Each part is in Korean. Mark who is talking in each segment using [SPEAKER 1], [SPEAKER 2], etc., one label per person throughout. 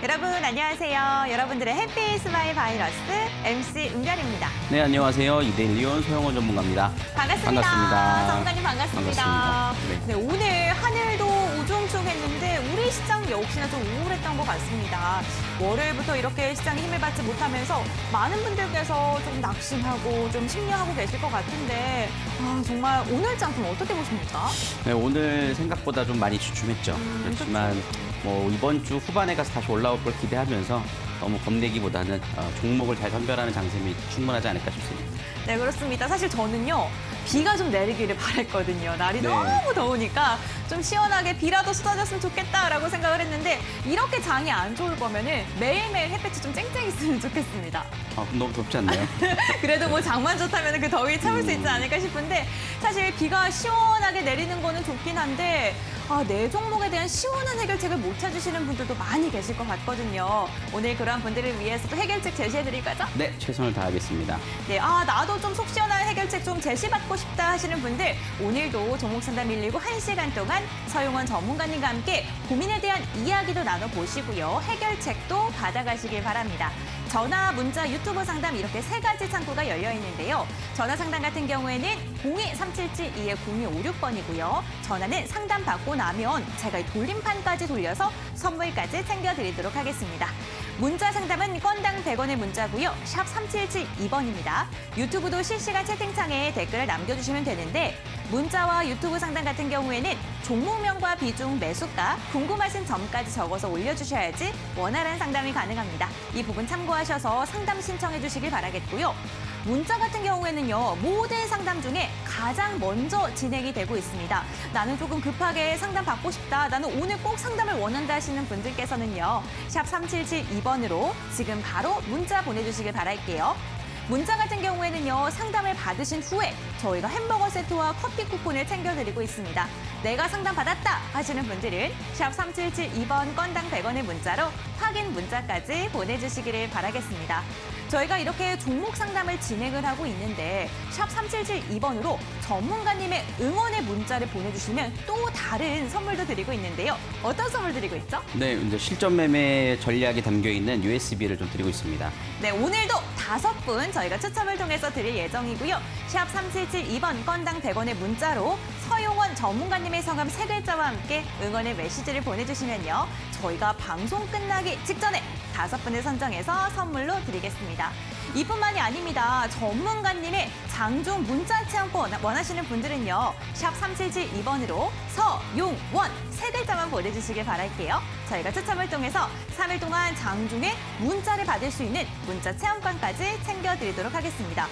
[SPEAKER 1] 여러분 안녕하세요. 여러분들의 해피 스마일 바이러스 MC 은별입니다.
[SPEAKER 2] 네, 안녕하세요. 이데일 리온 소영원 전문가입니다.
[SPEAKER 1] 반갑습니다.
[SPEAKER 2] 반갑습니다.
[SPEAKER 1] 정관님 반갑습니다.
[SPEAKER 2] 반갑습니다.
[SPEAKER 1] 네, 오늘 하늘도 우중충했는데 우리 시장 역시나 좀 우울했던 것 같습니다. 월요일부터 이렇게 시장이 힘을 받지 못하면서 많은 분들께서 좀 낙심하고 좀 심려하고 계실 것 같은데 정말 오늘 장 좀 어떻게 보십니까?
[SPEAKER 2] 네, 오늘 생각보다 좀 많이 주춤했죠. 그렇지만 뭐 이번 주 후반에 가서 다시 올라올 걸 기대하면서 너무 겁내기보다는 종목을 잘 선별하는 장sem이 충분하지 않을까 싶습니다.
[SPEAKER 1] 네, 그렇습니다. 사실 저는요, 비가 좀 내리기를 바랬거든요. 날이
[SPEAKER 2] 네.
[SPEAKER 1] 너무 더우니까 좀 시원하게 비라도 쏟아졌으면 좋겠다라고 생각을 했는데 이렇게 장이 안 좋을 거면은 매일매일 햇볕이 좀 쨍쨍했으면 좋겠습니다.
[SPEAKER 2] 그럼 너무 덥지 않나요?
[SPEAKER 1] 그래도 뭐 장만 좋다면 그 더위 참을 수 있지 않을까 싶은데 사실 비가 시원하게 내리는 거는 좋긴 한데 내 종목에 대한 시원한 해결책을 못 찾으시는 분들도 많이 계실 것 같거든요. 오늘 그러한 분들을 위해서도 해결책 제시해드릴 거죠?
[SPEAKER 2] 네, 최선을 다하겠습니다.
[SPEAKER 1] 네, 나도 좀 속 시원한 해결책 좀 제시받고 싶다 하시는 분들 오늘도 종목 상담 119 1시간 동안 서용원 전문가님과 함께 고민에 대한 이야기도 나눠보시고요. 해결책도 받아가시길 바랍니다. 전화, 문자, 유튜브 상담 이렇게 세 가지 창구가 열려 있는데요. 전화 상담 같은 경우에는 02-377-20256번이고요. 전화는 상담 받고 나면 제가 이 돌림판까지 돌려서 선물까지 챙겨드리도록 하겠습니다. 문자 상담은 건당 100원의 문자고요. 샵 3772번입니다. 유튜브도 실시간 채팅창에 댓글을 남겨주시면 되는데 문자와 유튜브 상담 같은 경우에는 종목명과 비중, 매수가, 궁금하신 점까지 적어서 올려주셔야지 원활한 상담이 가능합니다. 이 부분 참고하셔서 상담 신청해 주시길 바라겠고요. 문자 같은 경우에는요, 모든 상담 중에 가장 먼저 진행이 되고 있습니다. 나는 조금 급하게 상담 받고 싶다, 나는 오늘 꼭 상담을 원한다 하시는 분들께서는요, 샵 3772번으로 지금 바로 문자 보내주시길 바랄게요. 문자 같은 경우에는요, 상담을 받으신 후에 저희가 햄버거 세트와 커피 쿠폰을 챙겨드리고 있습니다. 내가 상담 받았다 하시는 분들은 샵 3772번 건당 100원의 문자로 확인 문자까지 보내주시기를 바라겠습니다. 저희가 이렇게 종목 상담을 진행을 하고 있는데 샵 3772번으로 전문가님의 응원의 문자를 보내주시면 또 다른 선물도 드리고 있는데요. 어떤 선물 드리고 있죠?
[SPEAKER 2] 네, 이제 실전 매매 전략이 담겨 있는 USB를 좀 드리고 있습니다.
[SPEAKER 1] 네, 오늘도 5분 저희가 추첨을 통해서 드릴 예정이고요. 샵 3772번 건당 100원의 문자로 서용원 전문가님의 성함 3글자와 함께 응원의 메시지를 보내주시면요. 저희가 방송 끝나기 직전에 5분을 선정해서 선물로 드리겠습니다. 이뿐만이 아닙니다. 전문가님의 장중 문자 체험권 원하시는 분들은요. 샵 3772번으로 서용원 3글자만 보내주시길 바랄게요. 저희가 추첨을 통해서 3일 동안 장중에 문자를 받을 수 있는 문자 체험권까지 챙겨드리도록 하겠습니다.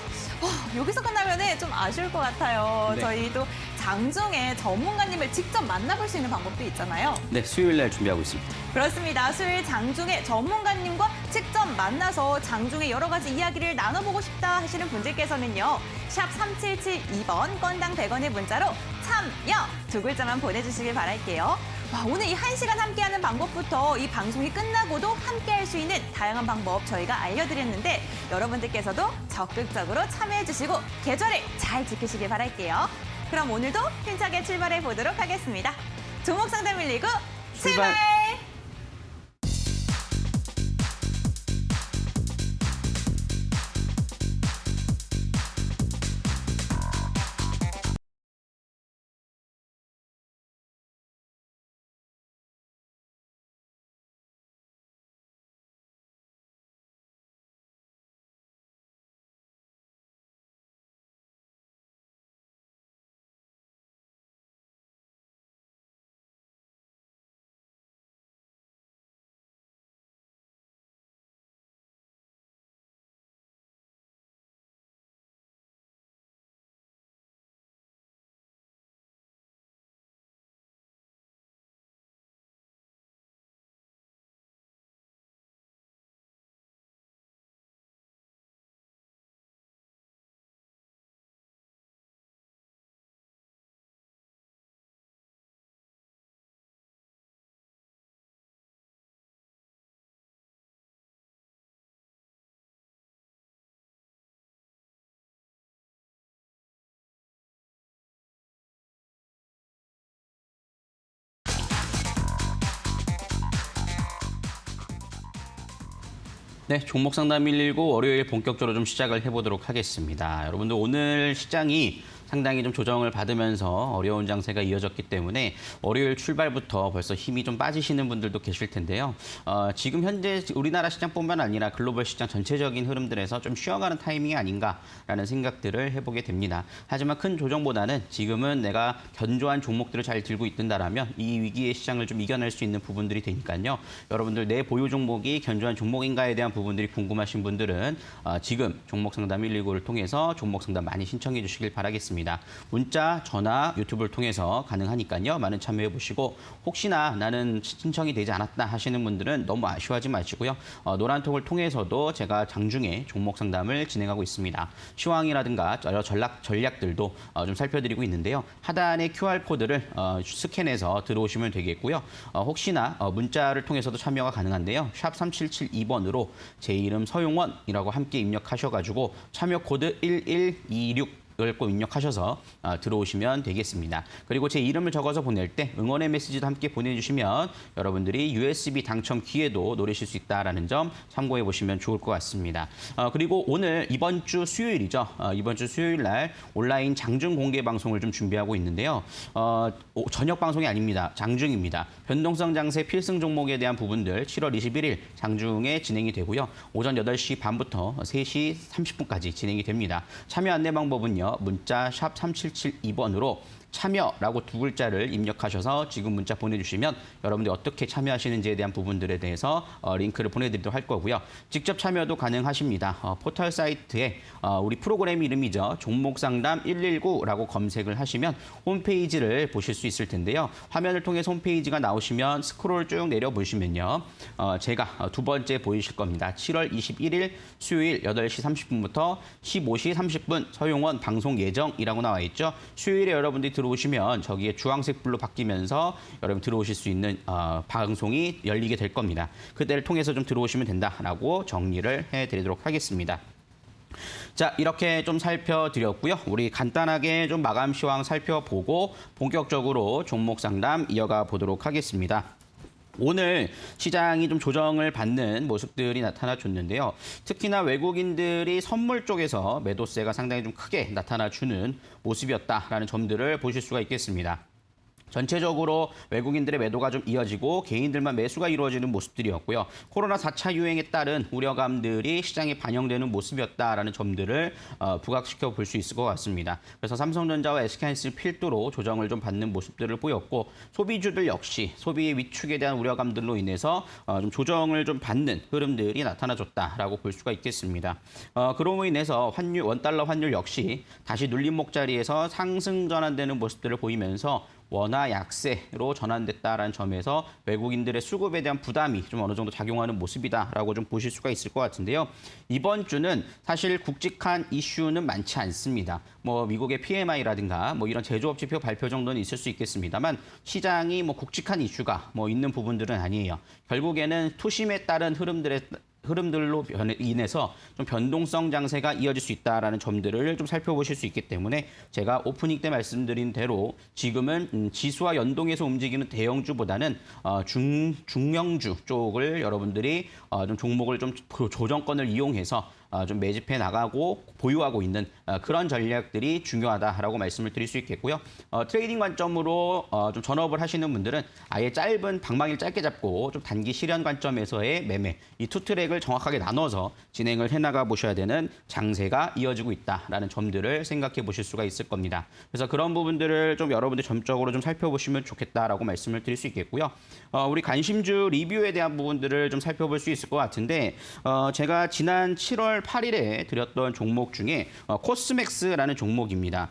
[SPEAKER 1] 여기서 끝나면 좀 아쉬울 것 같아요.
[SPEAKER 2] 네.
[SPEAKER 1] 저희도 장중에 전문가님을 직접 만나볼 수 있는 방법도 있잖아요.
[SPEAKER 2] 네, 수요일 날 준비하고 있습니다.
[SPEAKER 1] 그렇습니다. 수요일 장중에 전문가님과 직접 만나서 장중에 여러 가지 이야기를 나눠보고 싶다 하시는 분들께서는요. 샵 3772번 건당 100원의 문자로 참여 2글자만 보내주시길 바랄게요. 오늘 이 1시간 함께하는 방법부터 이 방송이 끝나고도 함께할 수 있는 다양한 방법 저희가 알려드렸는데 여러분들께서도 적극적으로 참여해주시고 계절을 잘 지키시길 바랄게요. 그럼 오늘도 힘차게 출발해 보도록 하겠습니다. 종목 상담 119 출발!
[SPEAKER 2] 네, 종목 상담 119 월요일 본격적으로 좀 시작을 해보도록 하겠습니다. 여러분들 오늘 시장이 상당히 좀 조정을 받으면서 어려운 장세가 이어졌기 때문에 월요일 출발부터 벌써 힘이 좀 빠지시는 분들도 계실 텐데요. 지금 현재 우리나라 시장뿐만 아니라 글로벌 시장 전체적인 흐름들에서 좀 쉬어가는 타이밍이 아닌가라는 생각들을 해보게 됩니다. 하지만 큰 조정보다는 지금은 내가 견조한 종목들을 잘 들고 있다라면 이 위기의 시장을 좀 이겨낼 수 있는 부분들이 되니까요. 여러분들 내 보유 종목이 견조한 종목인가에 대한 부분들이 궁금하신 분들은 지금 종목 상담 119를 통해서 종목 상담 많이 신청해 주시길 바라겠습니다. 문자, 전화, 유튜브를 통해서 가능하니까요. 많은 참여해 보시고 혹시나 나는 신청이 되지 않았다 하시는 분들은 너무 아쉬워하지 마시고요. 노란통을 통해서도 제가 장중에 종목 상담을 진행하고 있습니다. 시황이라든가 여러 전략들도 좀 살펴드리고 있는데요. 하단의 QR코드를 스캔해서 들어오시면 되겠고요. 혹시나 문자를 통해서도 참여가 가능한데요. 샵 3772번으로 제 이름 서용원이라고 함께 입력하셔가지고 참여 코드 1126 을 꼭 입력하셔서 들어오시면 되겠습니다. 그리고 제 이름을 적어서 보낼 때 응원의 메시지도 함께 보내주시면 여러분들이 USB 당첨 기회도 노리실 수 있다는 점 참고해 보시면 좋을 것 같습니다. 그리고 오늘 이번 주 수요일이죠. 이번 주 수요일 날 온라인 장중 공개 방송을 좀 준비하고 있는데요. 저녁 방송이 아닙니다. 장중입니다. 변동성 장세 필승 종목에 대한 부분들 7월 21일 장중에 진행이 되고요. 오전 8시 반부터 3시 30분까지 진행이 됩니다. 참여 안내 방법은요. 문자 샵 3772번으로 참여라고 두 글자를 입력하셔서 지금 문자 보내주시면 여러분들이 어떻게 참여하시는지에 대한 부분들에 대해서 링크를 보내드리도록 할 거고요. 직접 참여도 가능하십니다. 포털 사이트에 우리 프로그램 이름이죠. 종목상담 119라고 검색을 하시면 홈페이지를 보실 수 있을 텐데요. 화면을 통해서 홈페이지가 나오시면 스크롤 쭉 내려보시면요. 제가 두 번째 보이실 겁니다. 7월 21일 수요일 8시 30분부터 15시 30분 서용원 방송 예정이라고 나와 있죠. 수요일에 여러분들이 들어오시면 저기에 주황색 불로 바뀌면서 여러분 들어오실 수 있는 방송이 열리게 될 겁니다. 그때를 통해서 좀 들어오시면 된다라고 정리를 해드리도록 하겠습니다. 자, 이렇게 좀 살펴드렸고요. 우리 간단하게 좀 마감 시황 살펴보고 본격적으로 종목 상담 이어가 보도록 하겠습니다. 오늘 시장이 좀 조정을 받는 모습들이 나타나줬는데요. 특히나 외국인들이 선물 쪽에서 매도세가 상당히 좀 크게 나타나주는 모습이었다라는 점들을 보실 수가 있겠습니다. 전체적으로 외국인들의 매도가 좀 이어지고 개인들만 매수가 이루어지는 모습들이었고요. 코로나 4차 유행에 따른 우려감들이 시장에 반영되는 모습이었다라는 점들을 부각시켜 볼 수 있을 것 같습니다. 그래서 삼성전자와 SK하이닉스 필두로 조정을 좀 받는 모습들을 보였고 소비주들 역시 소비의 위축에 대한 우려감들로 인해서 좀 조정을 좀 받는 흐름들이 나타나줬다라고 볼 수가 있겠습니다. 그로 인해서 원달러 환율 역시 다시 눌림 목자리에서 상승 전환되는 모습들을 보이면서 원화 약세로 전환됐다라는 점에서 외국인들의 수급에 대한 부담이 좀 어느 정도 작용하는 모습이다라고 좀 보실 수가 있을 것 같은데요. 이번 주는 사실 굵직한 이슈는 많지 않습니다. 뭐 미국의 PMI라든가 뭐 이런 제조업 지표 발표 정도는 있을 수 있겠습니다만 시장이 뭐 굵직한 이슈가 뭐 있는 부분들은 아니에요. 결국에는 투심에 따른 흐름들로 인해서 좀 변동성 장세가 이어질 수 있다라는 점들을 좀 살펴보실 수 있기 때문에 제가 오프닝 때 말씀드린 대로 지금은 지수와 연동해서 움직이는 대형주보다는 중형주 쪽을 여러분들이 좀 종목을 좀 조정권을 이용해서 좀 매집해 나가고 보유하고 있는 그런 전략들이 중요하다라고 말씀을 드릴 수 있겠고요. 트레이딩 관점으로 좀 전업을 하시는 분들은 아예 짧은 방망이를 짧게 잡고 좀 단기 실현 관점에서의 매매, 이 투 트랙을 정확하게 나눠서 진행을 해나가 보셔야 되는 장세가 이어지고 있다라는 점들을 생각해 보실 수가 있을 겁니다. 그래서 그런 부분들을 좀 여러분들 점적으로 좀 살펴보시면 좋겠다라고 말씀을 드릴 수 있겠고요. 우리 관심주 리뷰에 대한 부분들을 좀 살펴볼 수 있을 것 같은데 제가 지난 7월 8일에 드렸던 종목 중에 코스맥스라는 종목입니다.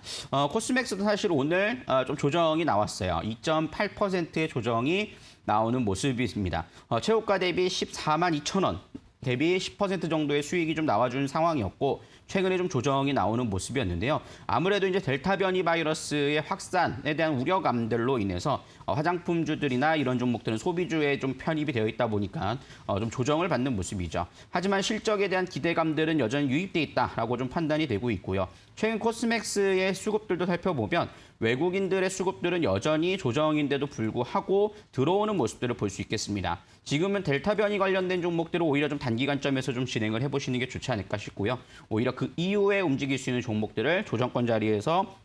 [SPEAKER 2] 코스맥스도 사실 오늘 좀 조정이 나왔어요. 2.8%의 조정이 나오는 모습입니다. 최고가 대비 14만 2천 원 대비 10% 정도의 수익이 좀 나와주는 상황이었고 최근에 좀 조정이 나오는 모습이었는데요. 아무래도 이제 델타 변이 바이러스의 확산에 대한 우려감들로 인해서 화장품주들이나 이런 종목들은 소비주에 좀 편입이 되어 있다 보니까 좀 조정을 받는 모습이죠. 하지만 실적에 대한 기대감들은 여전히 유입돼 있다라고 좀 판단이 되고 있고요. 최근 코스맥스의 수급들도 살펴보면 외국인들의 수급들은 여전히 조정인데도 불구하고 들어오는 모습들을 볼 수 있겠습니다. 지금은 델타 변이 관련된 종목들을 오히려 좀 단기간점에서 좀 진행을 해보시는 게 좋지 않을까 싶고요. 오히려 그 이후에 움직일 수 있는 종목들을 조정권 자리에서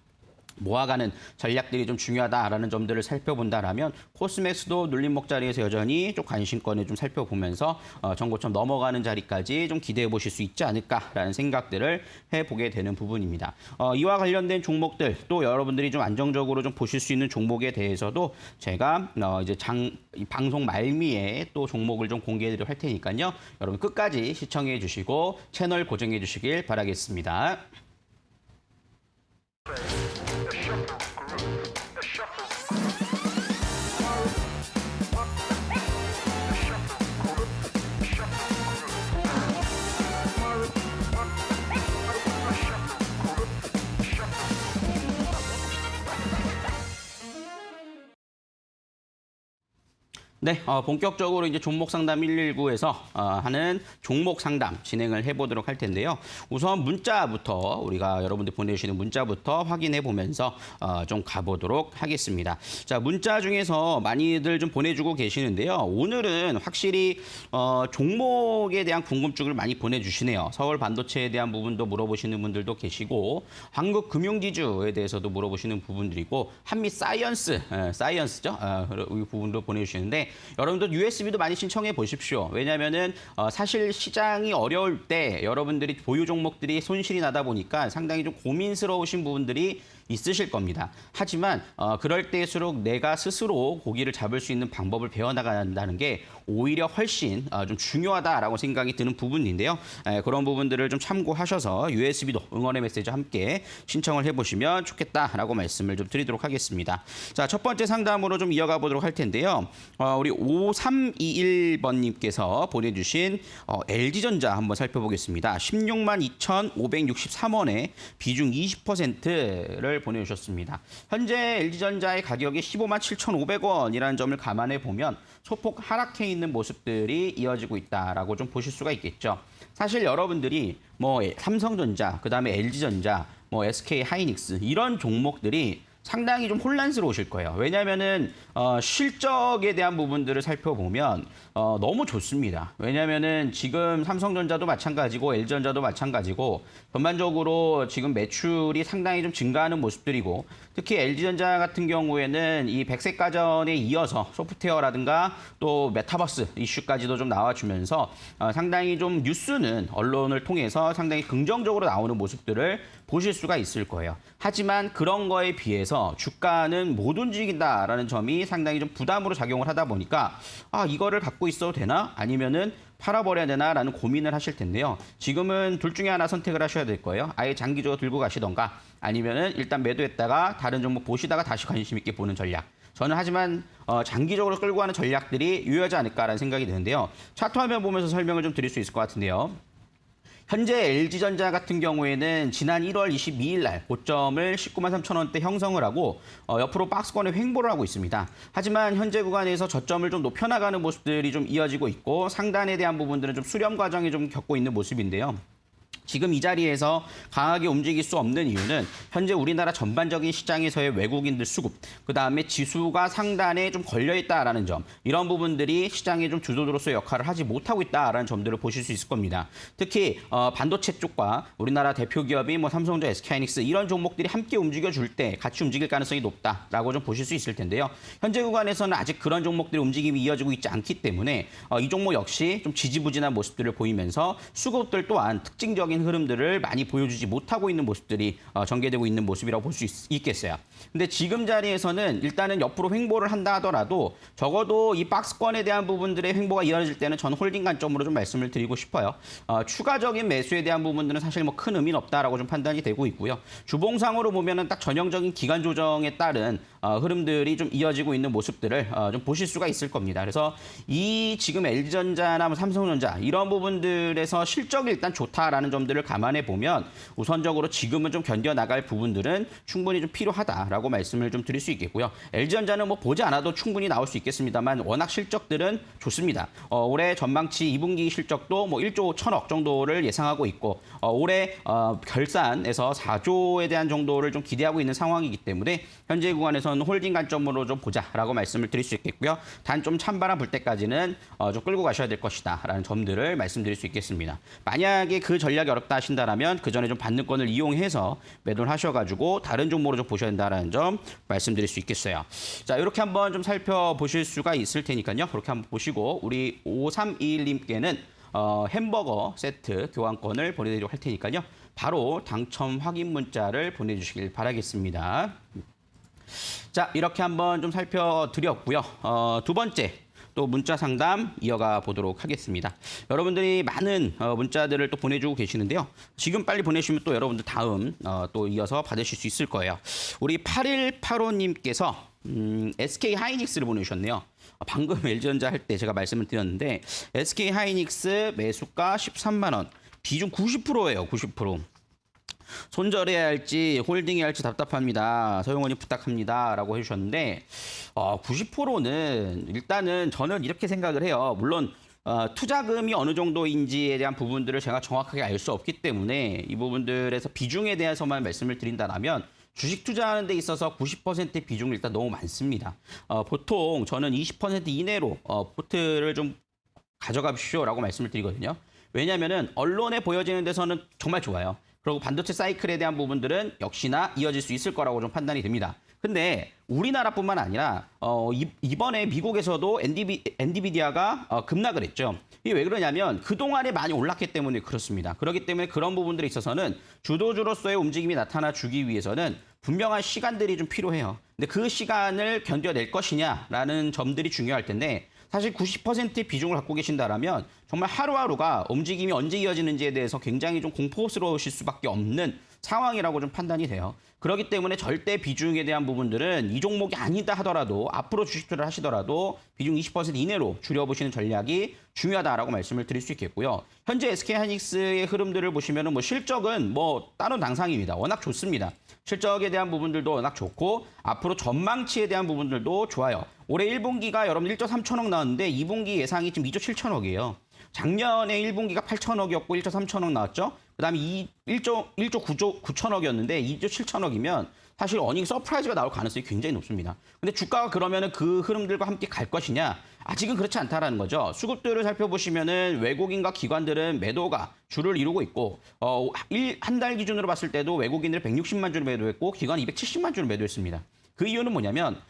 [SPEAKER 2] 모아가는 전략들이 좀 중요하다라는 점들을 살펴본다라면 코스맥스도 눌림목 자리에서 여전히 좀 관심권을 좀 살펴보면서 정고점 넘어가는 자리까지 좀 기대해 보실 수 있지 않을까라는 생각들을 해보게 되는 부분입니다. 이와 관련된 종목들 또 여러분들이 좀 안정적으로 좀 보실 수 있는 종목에 대해서도 제가 이제 방송 말미에 또 종목을 좀 공개해드리도록 할 테니까요. 여러분 끝까지 시청해 주시고 채널 고정해 주시길 바라겠습니다. 네, 본격적으로 이제 종목 상담 119에서 하는 종목 상담 진행을 해보도록 할 텐데요. 우선 문자부터 우리가 여러분들 보내주시는 문자부터 확인해 보면서 좀 가보도록 하겠습니다. 자, 문자 중에서 많이들 좀 보내주고 계시는데요. 오늘은 확실히 종목에 대한 궁금증을 많이 보내주시네요. 서울 반도체에 대한 부분도 물어보시는 분들도 계시고 한국 금융지주에 대해서도 물어보시는 부분들이고 한미 사이언스죠. 이 부분도 보내주시는데 여러분들 USB도 많이 신청해 보십시오. 왜냐하면은 사실 시장이 어려울 때 여러분들이 보유 종목들이 손실이 나다 보니까 상당히 좀 고민스러우신 부분들이 있으실 겁니다. 하지만 그럴 때일수록 내가 스스로 고기를 잡을 수 있는 방법을 배워나간다는 게 오히려 훨씬 좀 중요하다라고 생각이 드는 부분인데요. 그런 부분들을 좀 참고하셔서 USB도 응원의 메시지와 함께 신청을 해보시면 좋겠다라고 말씀을 좀 드리도록 하겠습니다. 자, 첫 번째 상담으로 좀 이어가 보도록 할 텐데요. 우리 5321번님께서 보내주신 LG전자 한번 살펴보겠습니다. 162,563원에 비중 20%를 보내주셨습니다. 현재 LG전자의 가격이 157,500원이라는 점을 감안해 보면 소폭 하락해 있는 모습들이 이어지고 있다라고 좀 보실 수가 있겠죠. 사실 여러분들이 뭐 삼성전자, 그다음에 LG전자, 뭐 SK 하이닉스 이런 종목들이 상당히 좀 혼란스러우실 거예요. 왜냐하면은 실적에 대한 부분들을 살펴보면 너무 좋습니다. 왜냐하면은 지금 삼성전자도 마찬가지고 LG전자도 마찬가지고 전반적으로 지금 매출이 상당히 좀 증가하는 모습들이고 특히 LG전자 같은 경우에는 이 백색 가전에 이어서 소프트웨어라든가 또 메타버스 이슈까지도 좀 나와주면서 상당히 좀 뉴스는 언론을 통해서 상당히 긍정적으로 나오는 모습들을 보실 수가 있을 거예요. 하지만 그런 거에 비해서 주가는 못 움직인다라는 점이 상당히 좀 부담으로 작용을 하다 보니까 이거를 갖고 있어도 되나? 아니면은 팔아버려야 되나라는 고민을 하실 텐데요. 지금은 둘 중에 하나 선택을 하셔야 될 거예요. 아예 장기적으로 들고 가시던가 아니면은 일단 매도했다가 다른 종목 보시다가 다시 관심 있게 보는 전략. 저는 하지만 장기적으로 끌고 가는 전략들이 유효하지 않을까라는 생각이 드는데요. 차트 화면 보면서 설명을 좀 드릴 수 있을 것 같은데요. 현재 LG전자 같은 경우에는 지난 1월 22일 날 고점을 19만 3천 원대 형성을 하고 옆으로 박스권에 횡보를 하고 있습니다. 하지만 현재 구간에서 저점을 좀 높여나가는 모습들이 좀 이어지고 있고 상단에 대한 부분들은 좀 수렴 과정이 좀 겪고 있는 모습인데요. 지금 이 자리에서 강하게 움직일 수 없는 이유는 현재 우리나라 전반적인 시장에서의 외국인들 수급, 그다음에 지수가 상단에 좀 걸려있다라는 점, 이런 부분들이 시장의 좀 주도주로서의 역할을 하지 못하고 있다라는 점들을 보실 수 있을 겁니다. 특히 반도체 쪽과 우리나라 대표 기업이 뭐 삼성전자, SK하이닉스 이런 종목들이 함께 움직여줄 때 같이 움직일 가능성이 높다라고 좀 보실 수 있을 텐데요. 현재 구간에서는 아직 그런 종목들의 움직임이 이어지고 있지 않기 때문에 이 종목 역시 좀 지지부진한 모습들을 보이면서 수급들 또한 특징적인 흐름들을 많이 보여주지 못하고 있는 모습들이 전개되고 있는 모습이라고 볼 수 있겠어요. 근데 지금 자리에서는 일단은 옆으로 횡보를 한다 하더라도 적어도 이 박스권에 대한 부분들의 횡보가 이어질 때는 전 홀딩 관점으로 좀 말씀을 드리고 싶어요. 추가적인 매수에 대한 부분들은 사실 뭐 큰 의미는 없다라고 좀 판단이 되고 있고요. 주봉상으로 보면은 딱 전형적인 기간 조정에 따른 흐름들이 좀 이어지고 있는 모습들을 좀 보실 수가 있을 겁니다. 그래서 이 지금 LG전자나 뭐 삼성전자 이런 부분들에서 실적이 일단 좋다라는 점 점들을 감안해 보면 우선적으로 지금은 좀 견뎌나갈 부분들은 충분히 좀 필요하다라고 말씀을 좀 드릴 수 있겠고요. LG전자는 뭐 보지 않아도 충분히 나올 수 있겠습니다만 워낙 실적들은 좋습니다. 올해 전망치 2분기 실적도 뭐 1조 1천억 정도를 예상하고 있고 올해 결산에서 4조에 대한 정도를 좀 기대하고 있는 상황이기 때문에 현재 구간에서는 홀딩 관점으로 좀 보자라고 말씀을 드릴 수 있겠고요. 단 좀 찬바람 불 때까지는 좀 끌고 가셔야 될 것이다라는 점들을 말씀드릴 수 있겠습니다. 만약에 그 전략이 어렵다 하신다라면 그 전에 좀 받는권을 이용해서 매도를 하셔가지고 다른 종목으로 좀 보셔야 된다라는 점 말씀드릴 수 있겠어요. 자, 이렇게 한번 좀 살펴보실 수가 있을 테니까요. 그렇게 한번 보시고 우리 5321님께는 햄버거 세트 교환권을 보내드리도록 할 테니까요. 바로 당첨 확인 문자를 보내주시길 바라겠습니다. 자, 이렇게 한번 좀 살펴드렸고요. 두 번째, 또 문자 상담 이어가 보도록 하겠습니다. 여러분들이 많은 문자들을 또 보내주고 계시는데요. 지금 빨리 보내시면 또 여러분들 다음 또 이어서 받으실 수 있을 거예요. 우리 8185님께서 SK 하이닉스를 보내주셨네요. 방금 LG전자 할 때 제가 말씀을 드렸는데 SK 하이닉스 매수가 13만 원, 비중 90%예요. 90%. 손절해야 할지 홀딩해야 할지 답답합니다. 서용원님 부탁합니다. 라고 해주셨는데 90%는 일단은 저는 이렇게 생각을 해요. 물론 투자금이 어느 정도인지에 대한 부분들을 제가 정확하게 알 수 없기 때문에 이 부분들에서 비중에 대해서만 말씀을 드린다면 주식 투자하는 데 있어서 90%의 비중은 일단 너무 많습니다. 보통 저는 20% 이내로 포트를 좀 가져가십시오라고 말씀을 드리거든요. 왜냐하면 언론에 보여지는 데서는 정말 좋아요. 그리고 반도체 사이클에 대한 부분들은 역시나 이어질 수 있을 거라고 좀 판단이 됩니다. 근데 우리나라뿐만 아니라 이번에 미국에서도 엔비디아가 급락을 했죠. 이게 왜 그러냐면 그동안에 많이 올랐기 때문에 그렇습니다. 그렇기 때문에 그런 부분들에 있어서는 주도주로서의 움직임이 나타나 주기 위해서는 분명한 시간들이 좀 필요해요. 근데 그 시간을 견뎌낼 것이냐라는 점들이 중요할 텐데 사실 90%의 비중을 갖고 계신다라면 정말 하루하루가 움직임이 언제 이어지는지에 대해서 굉장히 좀 공포스러우실 수밖에 없는 상황이라고 좀 판단이 돼요. 그렇기 때문에 절대 비중에 대한 부분들은 이 종목이 아니다 하더라도 앞으로 주식 투자를 하시더라도 비중 20% 이내로 줄여보시는 전략이 중요하다라고 말씀을 드릴 수 있겠고요. 현재 SK하이닉스의 흐름들을 보시면은 뭐 실적은 뭐 따로 당상입니다. 워낙 좋습니다. 실적에 대한 부분들도 워낙 좋고 앞으로 전망치에 대한 부분들도 좋아요. 올해 1분기가 여러분 1조 3천억 나왔는데 2분기 예상이 지금 2조 7천억이에요. 작년에 1분기가 8천억이었고 1조 3천억 나왔죠. 그다음에 1조 9천억이었는데 2조 7천억이면 사실 어닝 서프라이즈가 나올 가능성이 굉장히 높습니다. 근데 주가가 그러면은 그 흐름들과 함께 갈 것이냐? 아직은 그렇지 않다라는 거죠. 수급들을 살펴보시면은 외국인과 기관들은 매도가 주를 이루고 있고 한 달 기준으로 봤을 때도 외국인들 160만 주를 매도했고 기관 270만 주를 매도했습니다. 그 이유는 뭐냐면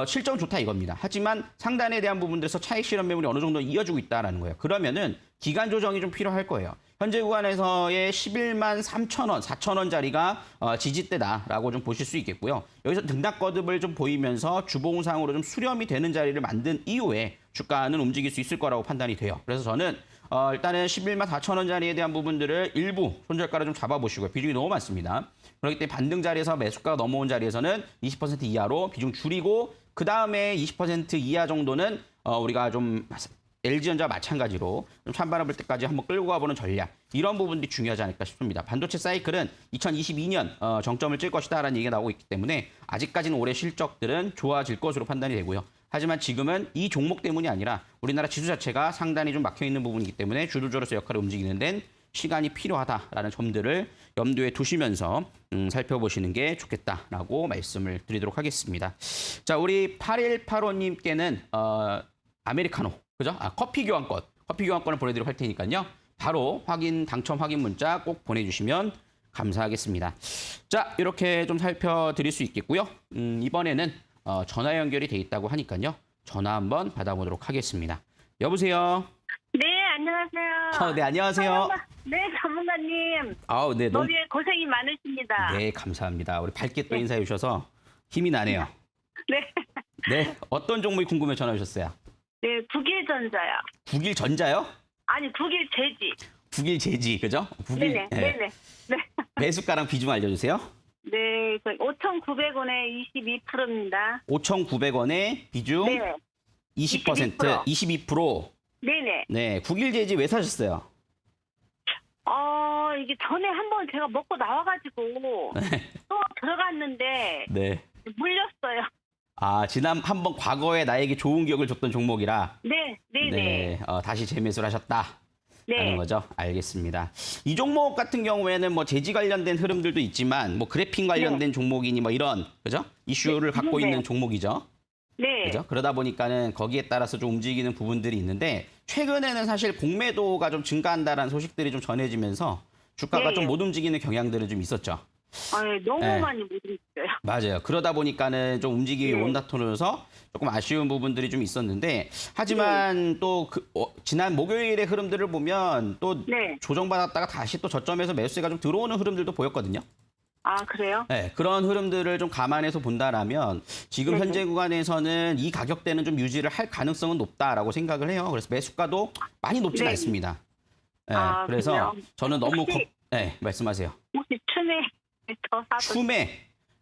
[SPEAKER 2] 실적은 좋다 이겁니다. 하지만 상단에 대한 부분들에서 차익 실현 매물이 어느 정도 이어지고 있다는 거예요. 그러면은 기간 조정이 좀 필요할 거예요. 현재 구간에서의 11만 3천 원, 4천 원짜리가 지지대다라고 좀 보실 수 있겠고요. 여기서 등락거듭을 좀 보이면서 주봉상으로 좀 수렴이 되는 자리를 만든 이후에 주가는 움직일 수 있을 거라고 판단이 돼요. 그래서 저는 일단은 11만 4천 원짜리에 대한 부분들을 일부 손절가를 좀 잡아보시고요. 비중이 너무 많습니다. 그렇기 때문에 반등 자리에서 매수가가 넘어온 자리에서는 20% 이하로 비중 줄이고 그 다음에 20% 이하 정도는 우리가 좀 LG전자와 마찬가지로 좀 찬바람 불 때까지 한번 끌고 가보는 전략 이런 부분들이 중요하지 않을까 싶습니다. 반도체 사이클은 2022년 정점을 찔 것이다라는 얘기가 나오고 있기 때문에 아직까지는 올해 실적들은 좋아질 것으로 판단이 되고요. 하지만 지금은 이 종목 때문이 아니라 우리나라 지수 자체가 상당히 좀 막혀있는 부분이기 때문에 주도주로서 역할을 움직이는 데는 시간이 필요하다라는 점들을 염두에 두시면서 살펴보시는 게 좋겠다라고 말씀을 드리도록 하겠습니다. 자, 우리 8185님께는 아메리카노, 그죠? 커피 교환권을 보내드리도록 할 테니까요. 바로 당첨 확인 문자 꼭 보내주시면 감사하겠습니다. 자, 이렇게 좀 살펴드릴 수 있겠고요. 이번에는 전화 연결이 돼 있다고 하니까요. 전화 한번 받아보도록 하겠습니다. 여보세요?
[SPEAKER 3] 네, 안녕하세요.
[SPEAKER 2] 네, 안녕하세요.
[SPEAKER 3] 네, 전문가님.
[SPEAKER 2] 네,
[SPEAKER 3] 너무 고생이 많으십니다.
[SPEAKER 2] 네, 감사합니다. 우리 밝게 또 인사해 주셔서 힘이 나네요.
[SPEAKER 3] 네.
[SPEAKER 2] 네, 어떤 종목이 궁금해 전화 주셨어요?
[SPEAKER 3] 네, 국일전자요.
[SPEAKER 2] 국일전자요?
[SPEAKER 3] 아니, 국일제지.
[SPEAKER 2] 국일제지, 그죠?
[SPEAKER 3] 네네. 네네. 네.
[SPEAKER 2] 매수가랑 비중 알려주세요.
[SPEAKER 3] 네, 5,900원에 22%입니다.
[SPEAKER 2] 5,900원에 비중
[SPEAKER 3] 네.
[SPEAKER 2] 20%, 22%.
[SPEAKER 3] 네네.
[SPEAKER 2] 네, 국일제지 왜 사셨어요?
[SPEAKER 3] 이게 전에 한번 제가 먹고 나와가지고 또 들어갔는데
[SPEAKER 2] 네.
[SPEAKER 3] 물렸어요.
[SPEAKER 2] 아, 지난 한번 과거에 나에게 좋은 기억을 줬던 종목이라
[SPEAKER 3] 네, 네, 네.
[SPEAKER 2] 다시 재매수를 하셨다. 라는
[SPEAKER 3] 네.
[SPEAKER 2] 거죠. 알겠습니다. 이 종목 같은 경우에는 뭐 재지 관련된 흐름들도 있지만 뭐 그래핀 관련된 종목이니 뭐 이런 그죠? 이슈를 갖고
[SPEAKER 3] 네.
[SPEAKER 2] 있는 종목이죠.
[SPEAKER 3] 네.
[SPEAKER 2] 그죠? 그러다 보니까는 거기에 따라서 좀 움직이는 부분들이 있는데 최근에는 사실 공매도가 좀 증가한다라는 소식들이 좀 전해지면서 주가가
[SPEAKER 3] 네.
[SPEAKER 2] 좀 못 움직이는 경향들은 좀 있었죠.
[SPEAKER 3] 너무
[SPEAKER 2] 네.
[SPEAKER 3] 많이 못 있어요.
[SPEAKER 2] 맞아요. 그러다 보니까는 좀 움직임이
[SPEAKER 3] 네.
[SPEAKER 2] 온다토로서 조금 아쉬운 부분들이 좀 있었는데 하지만 또 지난 목요일의 흐름들을 보면 또
[SPEAKER 3] 네.
[SPEAKER 2] 조정받았다가 다시 또 저점에서 매수세가 좀 들어오는 흐름들도 보였거든요.
[SPEAKER 3] 아, 그래요?
[SPEAKER 2] 네, 그런 흐름들을 좀 감안해서 본다라면 지금
[SPEAKER 3] 네네.
[SPEAKER 2] 현재 구간에서는 이 가격대는 좀 유지를 할 가능성은 높다라고 생각을 해요. 그래서 매수가도 많이 높지는
[SPEAKER 3] 네.
[SPEAKER 2] 않습니다. 네,
[SPEAKER 3] 아,
[SPEAKER 2] 그래서
[SPEAKER 3] 그래요?
[SPEAKER 2] 저는 너무
[SPEAKER 3] 혹시-
[SPEAKER 2] 네, 말씀하세요.
[SPEAKER 3] 혹시 춤에 더 사도
[SPEAKER 2] 추매.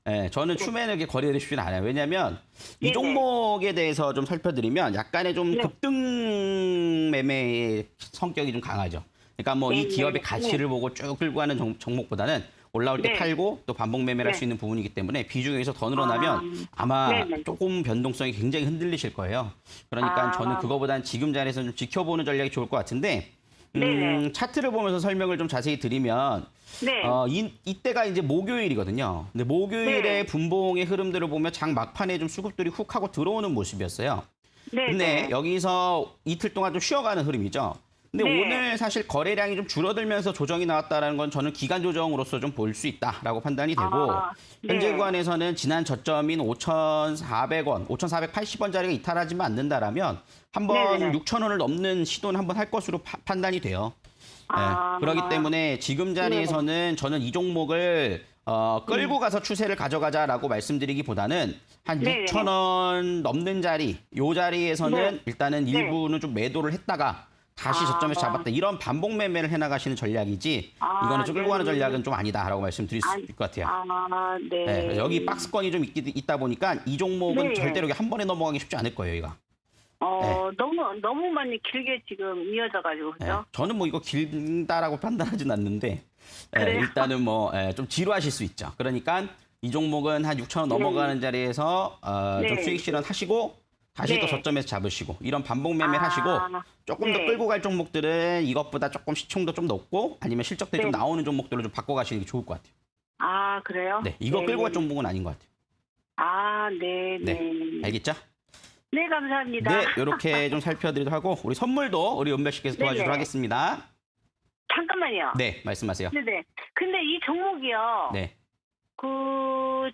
[SPEAKER 2] 네, 저는 추매는 이렇게 거래를 쉽지는 않아요. 왜냐하면 이
[SPEAKER 3] 네네.
[SPEAKER 2] 종목에 대해서 좀 살펴드리면 약간의 좀
[SPEAKER 3] 네.
[SPEAKER 2] 급등 매매의 성격이 좀 강하죠. 그러니까 뭐 이
[SPEAKER 3] 네네.
[SPEAKER 2] 기업의 가치를 보고 쭉 끌고 가는 종목보다는 올라올 때
[SPEAKER 3] 네.
[SPEAKER 2] 팔고 또 반복 매매를 할
[SPEAKER 3] 네.
[SPEAKER 2] 수 있는 부분이기 때문에 비중이 여기서 더 늘어나면 아마
[SPEAKER 3] 네네.
[SPEAKER 2] 조금 변동성이 굉장히 흔들리실 거예요. 그러니까
[SPEAKER 3] 아.
[SPEAKER 2] 저는 그거보단 지금 자리에서 좀 지켜보는 전략이 좋을 것 같은데
[SPEAKER 3] 네네.
[SPEAKER 2] 차트를 보면서 설명을 좀 자세히 드리면
[SPEAKER 3] 네.
[SPEAKER 2] 이때가 이제 목요일이거든요. 근데 목요일에
[SPEAKER 3] 네.
[SPEAKER 2] 분봉의 흐름들을 보면 장 막판에 좀 수급들이 훅 하고 들어오는 모습이었어요.
[SPEAKER 3] 네.
[SPEAKER 2] 근데
[SPEAKER 3] 네.
[SPEAKER 2] 여기서 이틀 동안 좀 쉬어가는 흐름이죠. 근데
[SPEAKER 3] 네.
[SPEAKER 2] 오늘 사실 거래량이 좀 줄어들면서 조정이 나왔다는 건 저는 기간 조정으로서 좀 볼 수 있다라고 판단이 되고
[SPEAKER 3] 아, 네.
[SPEAKER 2] 현재 구간에서는 지난 저점인 5,400원, 5,480원짜리가 이탈하지만 않는다라면 한번
[SPEAKER 3] 네네.
[SPEAKER 2] 6,000원을 넘는 시도는 한번 할 것으로 판단이 돼요.
[SPEAKER 3] 아.
[SPEAKER 2] 그렇기 때문에 지금 자리에서는 저는 이 종목을 끌고 가서 추세를 가져가자라고 말씀드리기보다는 한
[SPEAKER 3] 네네.
[SPEAKER 2] 6,000원 넘는 자리, 요 자리에서는
[SPEAKER 3] 네.
[SPEAKER 2] 일단은
[SPEAKER 3] 네.
[SPEAKER 2] 일부는 좀 매도를 했다가 다시
[SPEAKER 3] 아.
[SPEAKER 2] 저점에서 잡았다. 이런 반복 매매를 해나가시는 전략이지
[SPEAKER 3] 아,
[SPEAKER 2] 이거는 좀 끌고 가는
[SPEAKER 3] 네네.
[SPEAKER 2] 전략은 좀 아니다라고 말씀드릴 수 있을 것 같아요.
[SPEAKER 3] 아, 네.
[SPEAKER 2] 네, 그래서 여기 박스권이 좀 있다 보니까 이 종목은
[SPEAKER 3] 네.
[SPEAKER 2] 절대로 이게 한 번에 넘어가기 쉽지 않을 거예요, 이거.
[SPEAKER 3] 너무 많이 길게 지금 이어져가지고,
[SPEAKER 2] 네,
[SPEAKER 3] 그죠?
[SPEAKER 2] 저는 뭐 이거 길다라고 판단하진 않는데
[SPEAKER 3] 그래요?
[SPEAKER 2] 일단은 뭐 좀 지루하실 수 있죠. 그러니까 이 종목은 한 6,000원 넘어가는 자리에서 좀
[SPEAKER 3] 네.
[SPEAKER 2] 수익 실현하시고 다시
[SPEAKER 3] 네.
[SPEAKER 2] 또 저점에서 잡으시고 이런 반복 매매를 하시고 조금 더
[SPEAKER 3] 네.
[SPEAKER 2] 끌고 갈 종목들은 이것보다 조금 시총도 좀 높고 아니면 실적들이 좀
[SPEAKER 3] 네.
[SPEAKER 2] 나오는 종목들로 좀 바꿔가시는 게 좋을 것 같아요.
[SPEAKER 3] 아, 그래요?
[SPEAKER 2] 네, 이거 끌고 갈 종목은 아닌 것 같아요.
[SPEAKER 3] 아, 네,
[SPEAKER 2] 네,
[SPEAKER 3] 네.
[SPEAKER 2] 알겠죠?
[SPEAKER 3] 네, 감사합니다.
[SPEAKER 2] 네, 이렇게 좀 살펴드리도록 하고 우리 선물도 우리 은별 씨께서 도와주도록
[SPEAKER 3] 네네.
[SPEAKER 2] 하겠습니다.
[SPEAKER 3] 잠깐만요.
[SPEAKER 2] 네, 말씀하세요.
[SPEAKER 3] 네네. 근데 이 종목이요.
[SPEAKER 2] 네.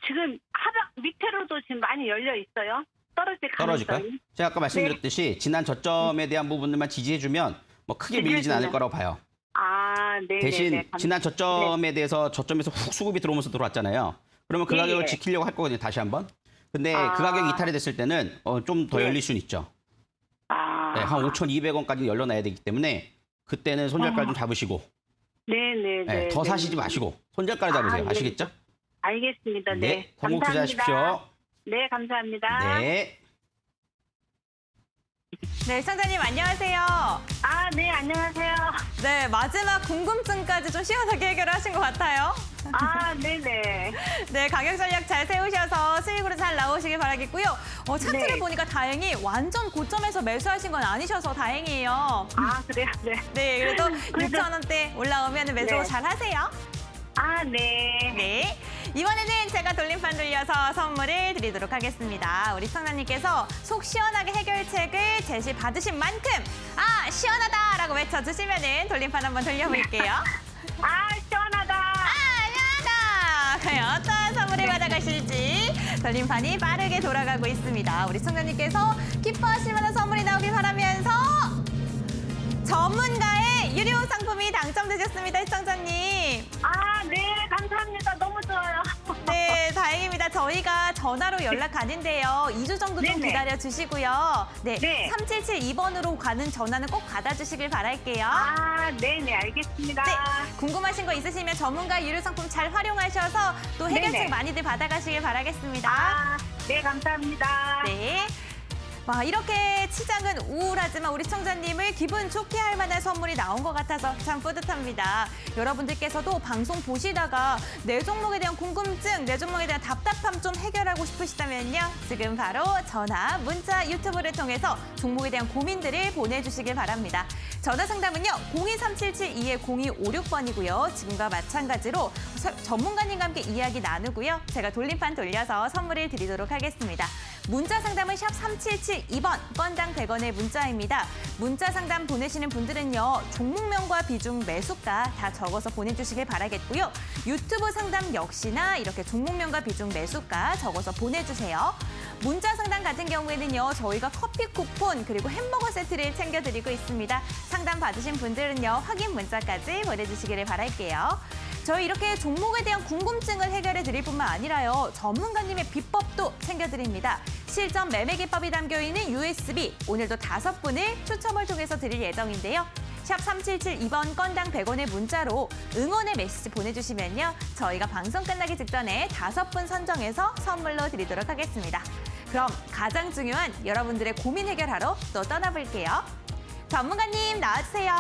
[SPEAKER 3] 지금 하락 밑으로도 지금 많이 열려 있어요. 떨어질
[SPEAKER 2] 떨어질까요?
[SPEAKER 3] 가능성이.
[SPEAKER 2] 제가 아까 말씀드렸듯이 지난 저점에 대한 부분들만 지지해주면 뭐 크게 밀리진 않을 거라고 봐요.
[SPEAKER 3] 아, 네.
[SPEAKER 2] 대신 지난 저점에 대해서 저점에서 훅 수급이 들어오면서 들어왔잖아요. 그러면 그
[SPEAKER 3] 예,
[SPEAKER 2] 가격을
[SPEAKER 3] 예.
[SPEAKER 2] 지키려고 할 거거든요, 다시 한번. 근데
[SPEAKER 3] 아.
[SPEAKER 2] 그 가격이 이탈이 됐을 때는 좀 더
[SPEAKER 3] 네.
[SPEAKER 2] 열릴 수는 있죠.
[SPEAKER 3] 아,
[SPEAKER 2] 네, 한 5,200원까지 열려놔야 되기 때문에 그때는 손절가 좀 잡으시고
[SPEAKER 3] 네네네.
[SPEAKER 2] 네, 더 사시지 마시고 손절가를 잡으세요.
[SPEAKER 3] 네.
[SPEAKER 2] 아시겠죠?
[SPEAKER 3] 알겠습니다. 네.
[SPEAKER 2] 네, 성공
[SPEAKER 3] 감사합니다.
[SPEAKER 2] 투자하십시오.
[SPEAKER 3] 네, 감사합니다.
[SPEAKER 2] 네.
[SPEAKER 1] 네, 시청자님 안녕하세요.
[SPEAKER 3] 아, 네, 안녕하세요.
[SPEAKER 1] 네, 마지막 궁금증까지 좀 시원하게 해결하신 것 같아요.
[SPEAKER 3] 아, 네네.
[SPEAKER 1] 네, 가격 전략 잘 세우셔서 수익으로 잘 나오시길 바라겠고요. 차트를
[SPEAKER 3] 네.
[SPEAKER 1] 보니까 다행히 완전 고점에서 매수하신 건 아니셔서 다행이에요.
[SPEAKER 3] 아, 그래요? 네.
[SPEAKER 1] 네, 그래도
[SPEAKER 3] 그래도-
[SPEAKER 1] 6,000원대 올라오면 매수
[SPEAKER 3] 네.
[SPEAKER 1] 잘 하세요.
[SPEAKER 3] 아, 네.
[SPEAKER 1] 네. 이번에는 제가 돌림판 돌려서 선물을 드리도록 하겠습니다. 우리 청자님께서 속 시원하게 해결책을 제시 받으신 만큼 시원하다라고 외쳐주시면은 돌림판 한번 돌려볼게요.
[SPEAKER 3] 아, 시원하다.
[SPEAKER 1] 시원하다. 과연 어떤 선물을 받아가실지 돌림판이 빠르게 돌아가고 있습니다. 우리 청자님께서 기뻐하실 만한 선물이 나오길 바라면서 전문가의 유료 상품이 당첨되셨습니다, 시청자님.
[SPEAKER 3] 아, 네, 감사합니다. 너무 좋아요.
[SPEAKER 1] 네, 다행입니다. 저희가 전화로 연락 가는데요. 2주 정도 좀
[SPEAKER 3] 네네.
[SPEAKER 1] 기다려 주시고요. 네,
[SPEAKER 3] 네.
[SPEAKER 1] 3772번으로 가는 전화는 꼭 받아주시길 바랄게요.
[SPEAKER 3] 아, 네네, 알겠습니다.
[SPEAKER 1] 네, 궁금하신 거 있으시면 전문가 유료 상품 잘 활용하셔서 또 해결책
[SPEAKER 3] 네네.
[SPEAKER 1] 많이들 받아가시길 바라겠습니다.
[SPEAKER 3] 아, 네, 감사합니다.
[SPEAKER 1] 네. 와, 이렇게 시장은 우울하지만 우리 시청자님을 기분 좋게 할 만한 선물이 나온 것 같아서 참 뿌듯합니다. 여러분들께서도 방송 보시다가 내 종목에 대한 궁금증, 내 종목에 대한 답답함 좀 해결하고 싶으시다면요. 지금 바로 전화, 문자, 유튜브를 통해서 종목에 대한 고민들을 보내주시길 바랍니다. 전화 상담은요. 02377-2-0256번이고요. 지금과 마찬가지로 전문가님과 함께 이야기 나누고요. 제가 돌림판 돌려서 선물을 드리도록 하겠습니다. 문자 상담은 샵 3772번, 건당 100원의 문자입니다. 문자 상담 보내시는 분들은요. 종목명과 비중, 매수가 다 적어서 보내주시길 바라겠고요. 유튜브 상담 역시나 이렇게 종목명과 비중, 매수가 적어서 보내주세요. 문자 상담 같은 경우에는요. 저희가 커피 쿠폰 그리고 햄버거 세트를 챙겨드리고 있습니다. 상담 받으신 분들은요. 확인 문자까지 보내주시기를 바랄게요. 저희 이렇게 종목에 대한 궁금증을 해결해 드릴 뿐만 아니라요. 전문가님의 비법도 챙겨드립니다. 실전 매매 기법이 담겨있는 USB 오늘도 5분을 추첨을 통해서 드릴 예정인데요. 샵 3772번 건당 100원의 문자로 응원의 메시지 보내주시면요. 저희가 방송 끝나기 직전에 5분 선정해서 선물로 드리도록 하겠습니다. 그럼 가장 중요한 여러분들의 고민 해결하러 또 떠나볼게요. 전문가님 나와주세요.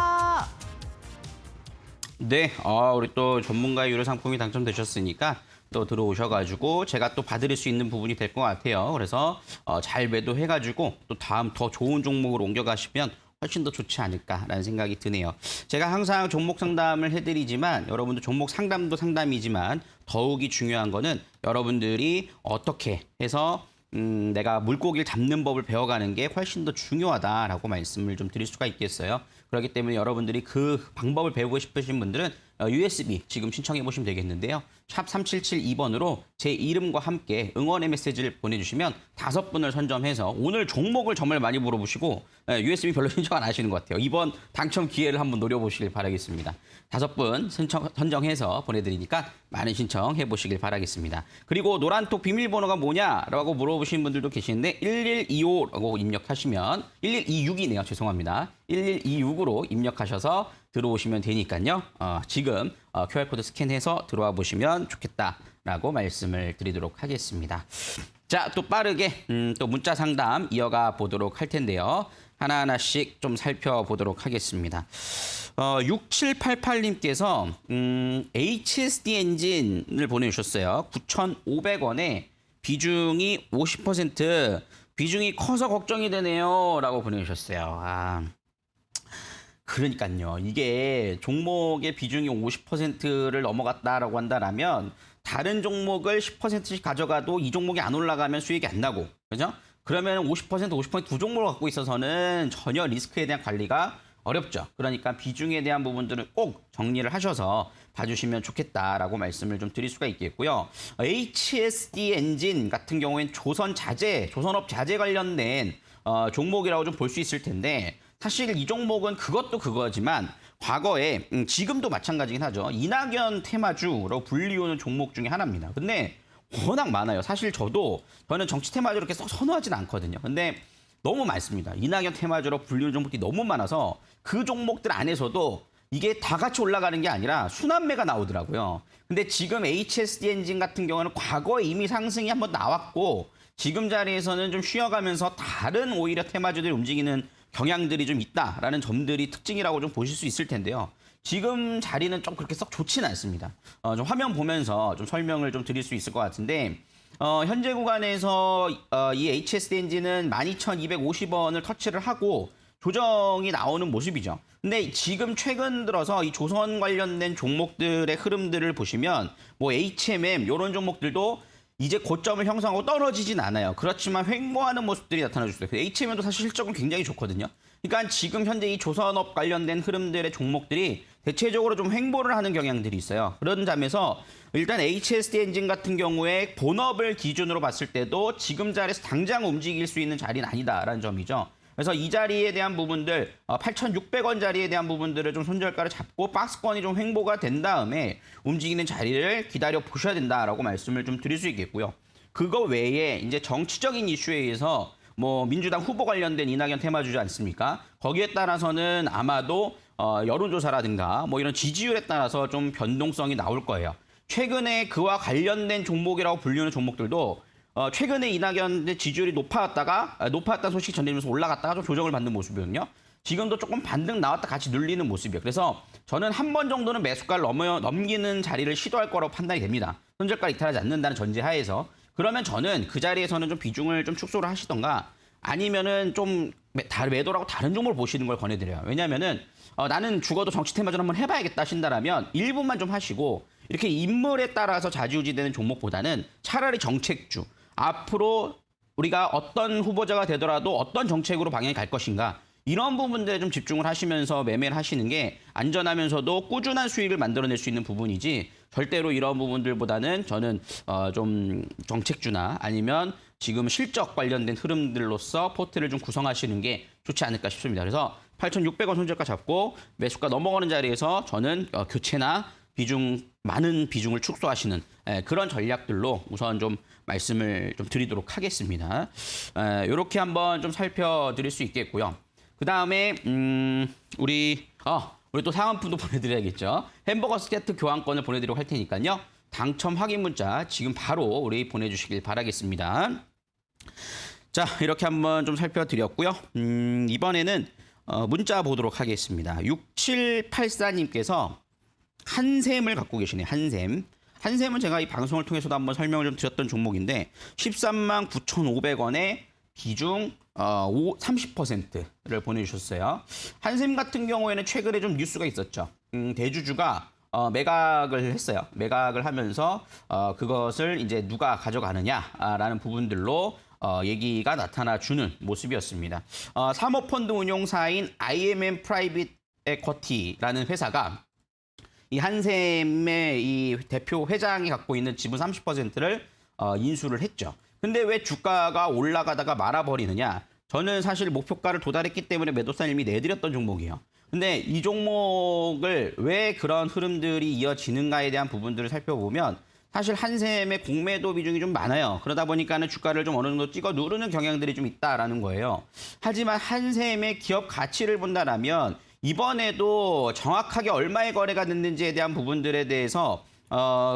[SPEAKER 2] 네, 우리 또 전문가의 유료 상품이 당첨되셨으니까 또 들어오셔가지고 제가 또 봐드릴 수 있는 부분이 될 것 같아요. 그래서 잘 매도해가지고 또 다음 더 좋은 종목으로 옮겨가시면 훨씬 더 좋지 않을까라는 생각이 드네요. 제가 항상 종목 상담을 해드리지만 여러분들 종목 상담도 상담이지만 더욱이 중요한 거는 여러분들이 어떻게 해서 내가 물고기를 잡는 법을 배워가는 게 훨씬 더 중요하다라고 말씀을 좀 드릴 수가 있겠어요. 그렇기 때문에 여러분들이 그 방법을 배우고 싶으신 분들은 USB 지금 신청해 보시면 되겠는데요. 샵 3772번으로 제 이름과 함께 응원의 메시지를 보내주시면 5분을 선점해서 오늘 종목을 정말 많이 물어보시고 USB 별로 신청 안 하시는 것 같아요. 이번 당첨 기회를 한번 노려보시길 바라겠습니다. 5분 선정해서 보내드리니까 많은 신청해 보시길 바라겠습니다. 그리고 노란톡 비밀번호가 뭐냐라고 물어보시는 분들도 계시는데 1125라고 입력하시면 1126이네요. 죄송합니다. 1126으로 입력하셔서 들어오시면 되니까요. 지금 QR코드 스캔해서 들어와 보시면 좋겠다라고 말씀을 드리도록 하겠습니다. 자, 또 빠르게 또 문자 상담 이어가 보도록 할 텐데요. 하나하나씩 좀 살펴보도록 하겠습니다. 6788님께서 HSD 엔진을 보내주셨어요. 9,500원에 비중이 50%, 비중이 커서 걱정이 되네요. 라고 보내주셨어요. 그러니까요. 이게 종목의 비중이 50%를 넘어갔다라고 한다면 다른 종목을 10%씩 가져가도 이 종목이 안 올라가면 수익이 안 나고, 그죠? 그러면 50% 두 종목을 갖고 있어서는 전혀 리스크에 대한 관리가 어렵죠. 그러니까 비중에 대한 부분들은 꼭 정리를 하셔서 봐주시면 좋겠다라고 말씀을 좀 드릴 수가 있겠고요. HSD 엔진 같은 경우에는 조선업 자재 관련된 종목이라고 좀 볼 수 있을 텐데 사실 이 종목은 그것도 그거지만 과거에 지금도 마찬가지긴 하죠. 이낙연 테마주로 불리우는 종목 중에 하나입니다. 근데 워낙 많아요. 사실 저는 정치 테마주를 이렇게 썩 선호하진 않거든요. 근데 너무 많습니다. 이낙연 테마주로 불리우는 종목들이 너무 많아서 그 종목들 안에서도 이게 다 같이 올라가는 게 아니라 순환매가 나오더라고요. 근데 지금 HSD 엔진 같은 경우는 과거에 이미 상승이 한번 나왔고 지금 자리에서는 좀 쉬어가면서 다른 오히려 테마주들이 움직이는 경향들이 좀 있다라는 점들이 특징이라고 좀 보실 수 있을 텐데요. 지금 자리는 좀 그렇게 썩 좋지는 않습니다. 좀 화면 보면서 좀 설명을 좀 드릴 수 있을 것 같은데 현재 구간에서 이 HSD 엔진은 12,250원을 터치를 하고 조정이 나오는 모습이죠. 근데 지금 최근 들어서 이 조선 관련된 종목들의 흐름들을 보시면 뭐 HMM 이런 종목들도 이제 고점을 형성하고 떨어지진 않아요. 그렇지만 횡보하는 모습들이 나타나고 있어요. HMM도 사실 실적은 굉장히 좋거든요. 그러니까 지금 현재 이 조선업 관련된 흐름들의 종목들이 대체적으로 좀 횡보를 하는 경향들이 있어요. 그런 점에서 일단 HSD 엔진 같은 경우에 본업을 기준으로 봤을 때도 지금 자리에서 당장 움직일 수 있는 자리는 아니다라는 점이죠. 그래서 이 자리에 대한 부분들 8,600원 자리에 대한 부분들을 좀 손절가를 잡고 박스권이 좀 횡보가 된 다음에 움직이는 자리를 기다려 보셔야 된다라고 말씀을 좀 드릴 수 있겠고요. 그거 외에 이제 정치적인 이슈에 의해서 뭐 민주당 후보 관련된 이낙연 테마주지 않습니까? 거기에 따라서는 아마도 여론조사라든가 뭐 이런 지지율에 따라서 좀 변동성이 나올 거예요. 최근에 그와 관련된 종목이라고 불리는 종목들도 최근에 이낙연 지지율이 높았다는 소식이 전해지면서 올라갔다가 좀 조정을 받는 모습이거든요. 지금도 조금 반등 나왔다 같이 눌리는 모습이에요. 그래서 저는 한 번 정도는 매수가를 넘기는 자리를 시도할 거라고 판단이 됩니다. 손절가를 이탈하지 않는다는 전제하에서. 그러면 저는 그 자리에서는 좀 비중을 좀 축소를 하시던가 아니면은 좀 매도라고 다른 종목을 보시는 걸 권해드려요. 왜냐면은 나는 죽어도 정치 테마전 한번 해봐야겠다 하신다라면 일부만 좀 하시고 이렇게 인물에 따라서 좌지우지되는 종목보다는 차라리 정책주 앞으로 우리가 어떤 후보자가 되더라도 어떤 정책으로 방향이 갈 것인가 이런 부분들에 좀 집중을 하시면서 매매를 하시는 게 안전하면서도 꾸준한 수익을 만들어낼 수 있는 부분이지 절대로 이런 부분들보다는 저는 좀 정책주나 아니면 지금 실적 관련된 흐름들로서 포트를 좀 구성하시는 게 좋지 않을까 싶습니다. 그래서 8,600원 손절가 잡고 매수가 넘어가는 자리에서 저는 교체나 많은 비중을 축소하시는 그런 전략들로 우선 좀 말씀을 좀 드리도록 하겠습니다. 이렇게 한번 좀 살펴드릴 수 있겠고요. 그 다음에 우리 또 사은품도 보내드려야겠죠. 햄버거 세트 교환권을 보내드리도록 할 테니까요. 당첨 확인 문자 지금 바로 우리 보내주시길 바라겠습니다. 자, 이렇게 한번 좀 살펴드렸고요. 이번에는 문자 보도록 하겠습니다. 6784님께서 한샘을 갖고 계시네요. 한샘은 제가 이 방송을 통해서도 한번 설명을 좀 드렸던 종목인데 13만 9,500원에 비중 30%를 보내주셨어요. 한샘 같은 경우에는 최근에 좀 뉴스가 있었죠. 대주주가 매각을 했어요. 매각을 하면서 그것을 이제 누가 가져가느냐라는 부분들로 얘기가 나타나주는 모습이었습니다. 사모펀드 운용사인 IMM 프라이빗 에쿼티라는 회사가 이 한샘의 이 대표 회장이 갖고 있는 지분 30%를 인수를 했죠. 근데 왜 주가가 올라가다가 말아버리느냐? 저는 사실 목표가를 도달했기 때문에 매도사는 이미 내드렸던 종목이에요. 근데 이 종목을 왜 그런 흐름들이 이어지는가에 대한 부분들을 살펴보면 사실 한샘의 공매도 비중이 좀 많아요. 그러다 보니까는 주가를 좀 어느 정도 찍어 누르는 경향들이 좀 있다라는 거예요. 하지만 한샘의 기업 가치를 본다라면 이번에도 정확하게 얼마의 거래가 됐는지에 대한 부분들에 대해서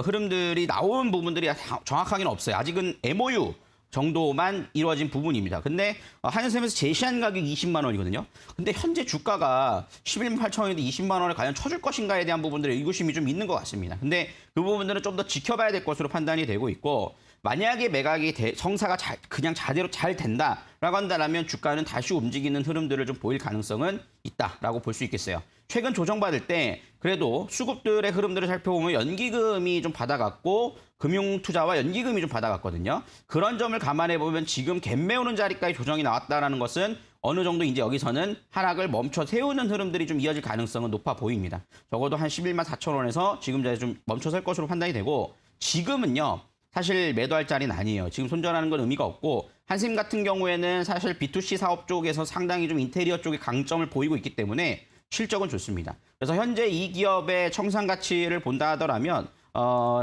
[SPEAKER 2] 흐름들이 나온 부분들이 정확하게는 없어요. 아직은 MOU 정도만 이루어진 부분입니다. 근데 한샘에서 제시한 가격이 20만 원이거든요. 근데 현재 주가가 11만 8천 원인데 20만 원을 과연 쳐줄 것인가에 대한 부분들의 의구심이 좀 있는 것 같습니다. 근데 그 부분들은 좀 더 지켜봐야 될 것으로 판단이 되고 있고 만약에 매각이 성사가 그냥 자대로 잘 된다라고 한다면 주가는 다시 움직이는 흐름들을 좀 보일 가능성은 있다라고 볼 수 있겠어요. 최근 조정받을 때 그래도 수급들의 흐름들을 살펴보면 연기금이 좀 받아갔고 금융투자와 연기금이 좀 받아갔거든요. 그런 점을 감안해 보면 지금 갭 메우는 자리까지 조정이 나왔다라는 것은 어느 정도 이제 여기서는 하락을 멈춰 세우는 흐름들이 좀 이어질 가능성은 높아 보입니다. 적어도 한 11만 4천 원에서 지금 자리에 좀 멈춰설 것으로 판단이 되고 지금은요. 사실 매도할 자리는 아니에요. 지금 손절하는 건 의미가 없고 한샘 같은 경우에는 사실 B2C 사업 쪽에서 상당히 좀 인테리어 쪽에 강점을 보이고 있기 때문에 실적은 좋습니다. 그래서 현재 이 기업의 청산 가치를 본다 하더라면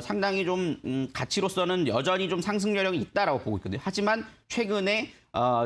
[SPEAKER 2] 상당히 좀 가치로서는 여전히 좀 상승 여력이 있다라고 보고 있거든요. 하지만 최근에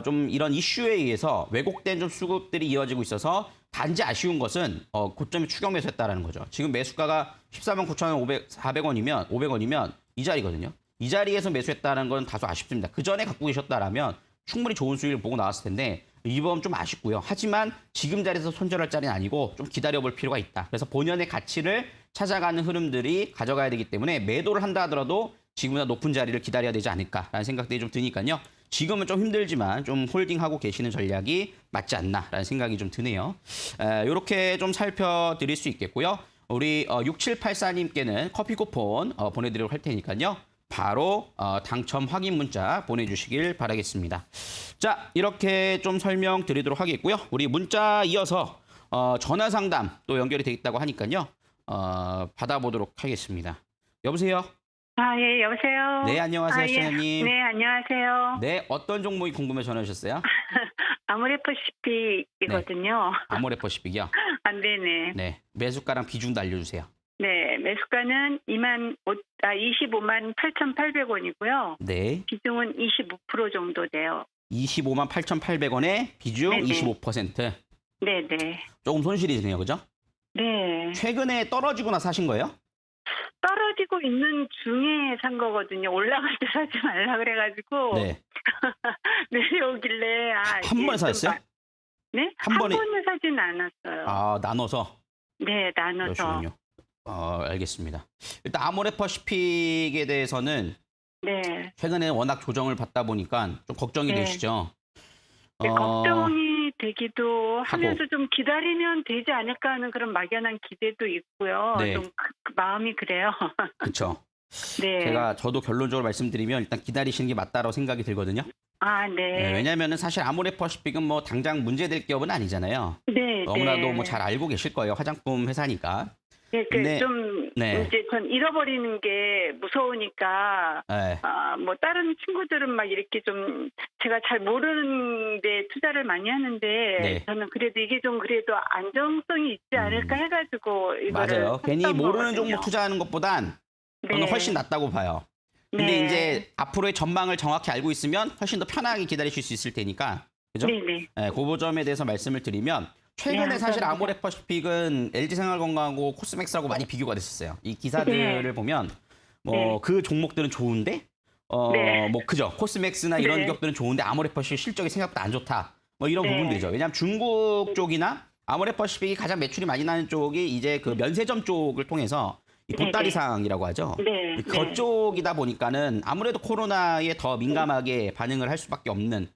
[SPEAKER 2] 좀 이런 이슈에 의해서 왜곡된 좀 수급들이 이어지고 있어서 단지 아쉬운 것은 고점이 추격 매수했다라는 거죠. 지금 매수가가 14만 9,400원이면 500원이면 이 자리거든요. 이 자리에서 매수했다는 건 다소 아쉽습니다. 그 전에 갖고 계셨다라면 충분히 좋은 수익을 보고 나왔을 텐데 이번 좀 아쉽고요. 하지만 지금 자리에서 손절할 자리는 아니고 좀 기다려볼 필요가 있다. 그래서 본연의 가치를 찾아가는 흐름들이 가져가야 되기 때문에 매도를 한다 하더라도 지금보다 높은 자리를 기다려야 되지 않을까라는 생각들이 좀 드니까요. 지금은 좀 힘들지만 좀 홀딩하고 계시는 전략이 맞지 않나라는 생각이 좀 드네요. 이렇게 좀 살펴드릴 수 있겠고요. 우리 6784님께는 커피 쿠폰 보내드리도록 할 테니까요. 바로 당첨 확인 문자 보내주시길 바라겠습니다. 자, 이렇게 좀 설명드리도록 하겠고요. 우리 문자 이어서 전화 상담 또 연결이 돼 있다고 하니까요. 받아보도록 하겠습니다. 여보세요?
[SPEAKER 3] 예, 여보세요?
[SPEAKER 2] 네, 안녕하세요, 시청자님.
[SPEAKER 3] 네, 안녕하세요.
[SPEAKER 2] 네, 어떤 종목이 궁금해 전화 주셨어요?
[SPEAKER 3] 아모레퍼시픽이거든요.
[SPEAKER 2] 아모레퍼시픽이요?
[SPEAKER 3] 네네.
[SPEAKER 2] 네, 매수가랑 비중도 알려주세요.
[SPEAKER 3] 네, 매수가는 25만 8,800원이고요.
[SPEAKER 2] 네.
[SPEAKER 3] 비중은 25% 정도 돼요.
[SPEAKER 2] 25만 8,800원에 비중
[SPEAKER 3] 네네.
[SPEAKER 2] 25%.
[SPEAKER 3] 네네.
[SPEAKER 2] 조금 손실이네요, 그죠?
[SPEAKER 3] 네.
[SPEAKER 2] 최근에 떨어지고 나서 하신 거예요?
[SPEAKER 3] 떨어지고 있는 중에 산 거거든요. 올라갈 때 사지 말라 그래가지고
[SPEAKER 2] 네.
[SPEAKER 3] 내려오길래
[SPEAKER 2] 한
[SPEAKER 3] 이게
[SPEAKER 2] 번에
[SPEAKER 3] 좀
[SPEAKER 2] 사셨어요?
[SPEAKER 3] 네?
[SPEAKER 2] 한
[SPEAKER 3] 한
[SPEAKER 2] 번에?
[SPEAKER 3] 번에 사진 않았어요.
[SPEAKER 2] 아, 나눠서?
[SPEAKER 3] 네, 나눠서.
[SPEAKER 2] 그러시군요. 알겠습니다. 일단 아모레퍼시픽에 대해서는
[SPEAKER 3] 네.
[SPEAKER 2] 최근에 워낙 조정을 받다 보니까 좀 걱정이
[SPEAKER 3] 네.
[SPEAKER 2] 되시죠?
[SPEAKER 3] 네, 걱정이 되기도 하면서
[SPEAKER 2] 하고.
[SPEAKER 3] 좀 기다리면 되지 않을까 하는 그런 막연한 기대도 있고요.
[SPEAKER 2] 네.
[SPEAKER 3] 좀 그 마음이 그래요.
[SPEAKER 2] 그렇죠.
[SPEAKER 3] 네.
[SPEAKER 2] 저도 결론적으로 말씀드리면 일단 기다리시는 게 맞다라고 생각이 들거든요.
[SPEAKER 3] 아, 네.
[SPEAKER 2] 네, 왜냐하면 사실 아모레퍼시픽은 뭐 당장 문제될 기업은 아니잖아요.
[SPEAKER 3] 네.
[SPEAKER 2] 너무나도
[SPEAKER 3] 네.
[SPEAKER 2] 뭐 잘 알고 계실 거예요. 화장품 회사니까.
[SPEAKER 3] 네,
[SPEAKER 2] 근데-
[SPEAKER 3] 좀
[SPEAKER 2] 네.
[SPEAKER 3] 이제 전 잃어버리는 게 무서우니까
[SPEAKER 2] 네.
[SPEAKER 3] 뭐 다른 친구들은 막 이렇게 좀 제가 잘 모르는데 투자를 많이 하는데
[SPEAKER 2] 네.
[SPEAKER 3] 저는 그래도 이게 좀 그래도 안정성이 있지 않을까 해가지고 이거를
[SPEAKER 2] 맞아요. 괜히
[SPEAKER 3] 샀던
[SPEAKER 2] 모르는
[SPEAKER 3] 거거든요.
[SPEAKER 2] 종목 투자하는 것보단 저는
[SPEAKER 3] 네.
[SPEAKER 2] 훨씬 낫다고 봐요. 근데
[SPEAKER 3] 네.
[SPEAKER 2] 이제 앞으로의 전망을 정확히 알고 있으면 훨씬 더 편하게 기다리실 수 있을 테니까. 그죠?
[SPEAKER 3] 네네.
[SPEAKER 2] 네, 그 점에 대해서 말씀을 드리면 최근에
[SPEAKER 3] 네,
[SPEAKER 2] 사실
[SPEAKER 3] 감사합니다.
[SPEAKER 2] 아모레퍼시픽은 LG생활건강하고 코스맥스라고 많이 비교가 됐었어요. 이 기사들을
[SPEAKER 3] 네.
[SPEAKER 2] 보면 뭐
[SPEAKER 3] 네.
[SPEAKER 2] 그 종목들은 좋은데
[SPEAKER 3] 네.
[SPEAKER 2] 뭐 그죠. 코스맥스나 이런
[SPEAKER 3] 네.
[SPEAKER 2] 기업들은 좋은데 아모레퍼시픽 실적이 생각보다 안 좋다. 뭐 이런
[SPEAKER 3] 네.
[SPEAKER 2] 부분들이죠. 왜냐하면 중국 쪽이나 아모레퍼시픽이 가장 매출이 많이 나는 쪽이 이제 그 면세점 쪽을 통해서 이
[SPEAKER 3] 네,
[SPEAKER 2] 보따리상이라고 하죠.
[SPEAKER 3] 네.
[SPEAKER 2] 그쪽이다 보니까는 아무래도 코로나에 더 민감하게 반응을 할 수밖에 없는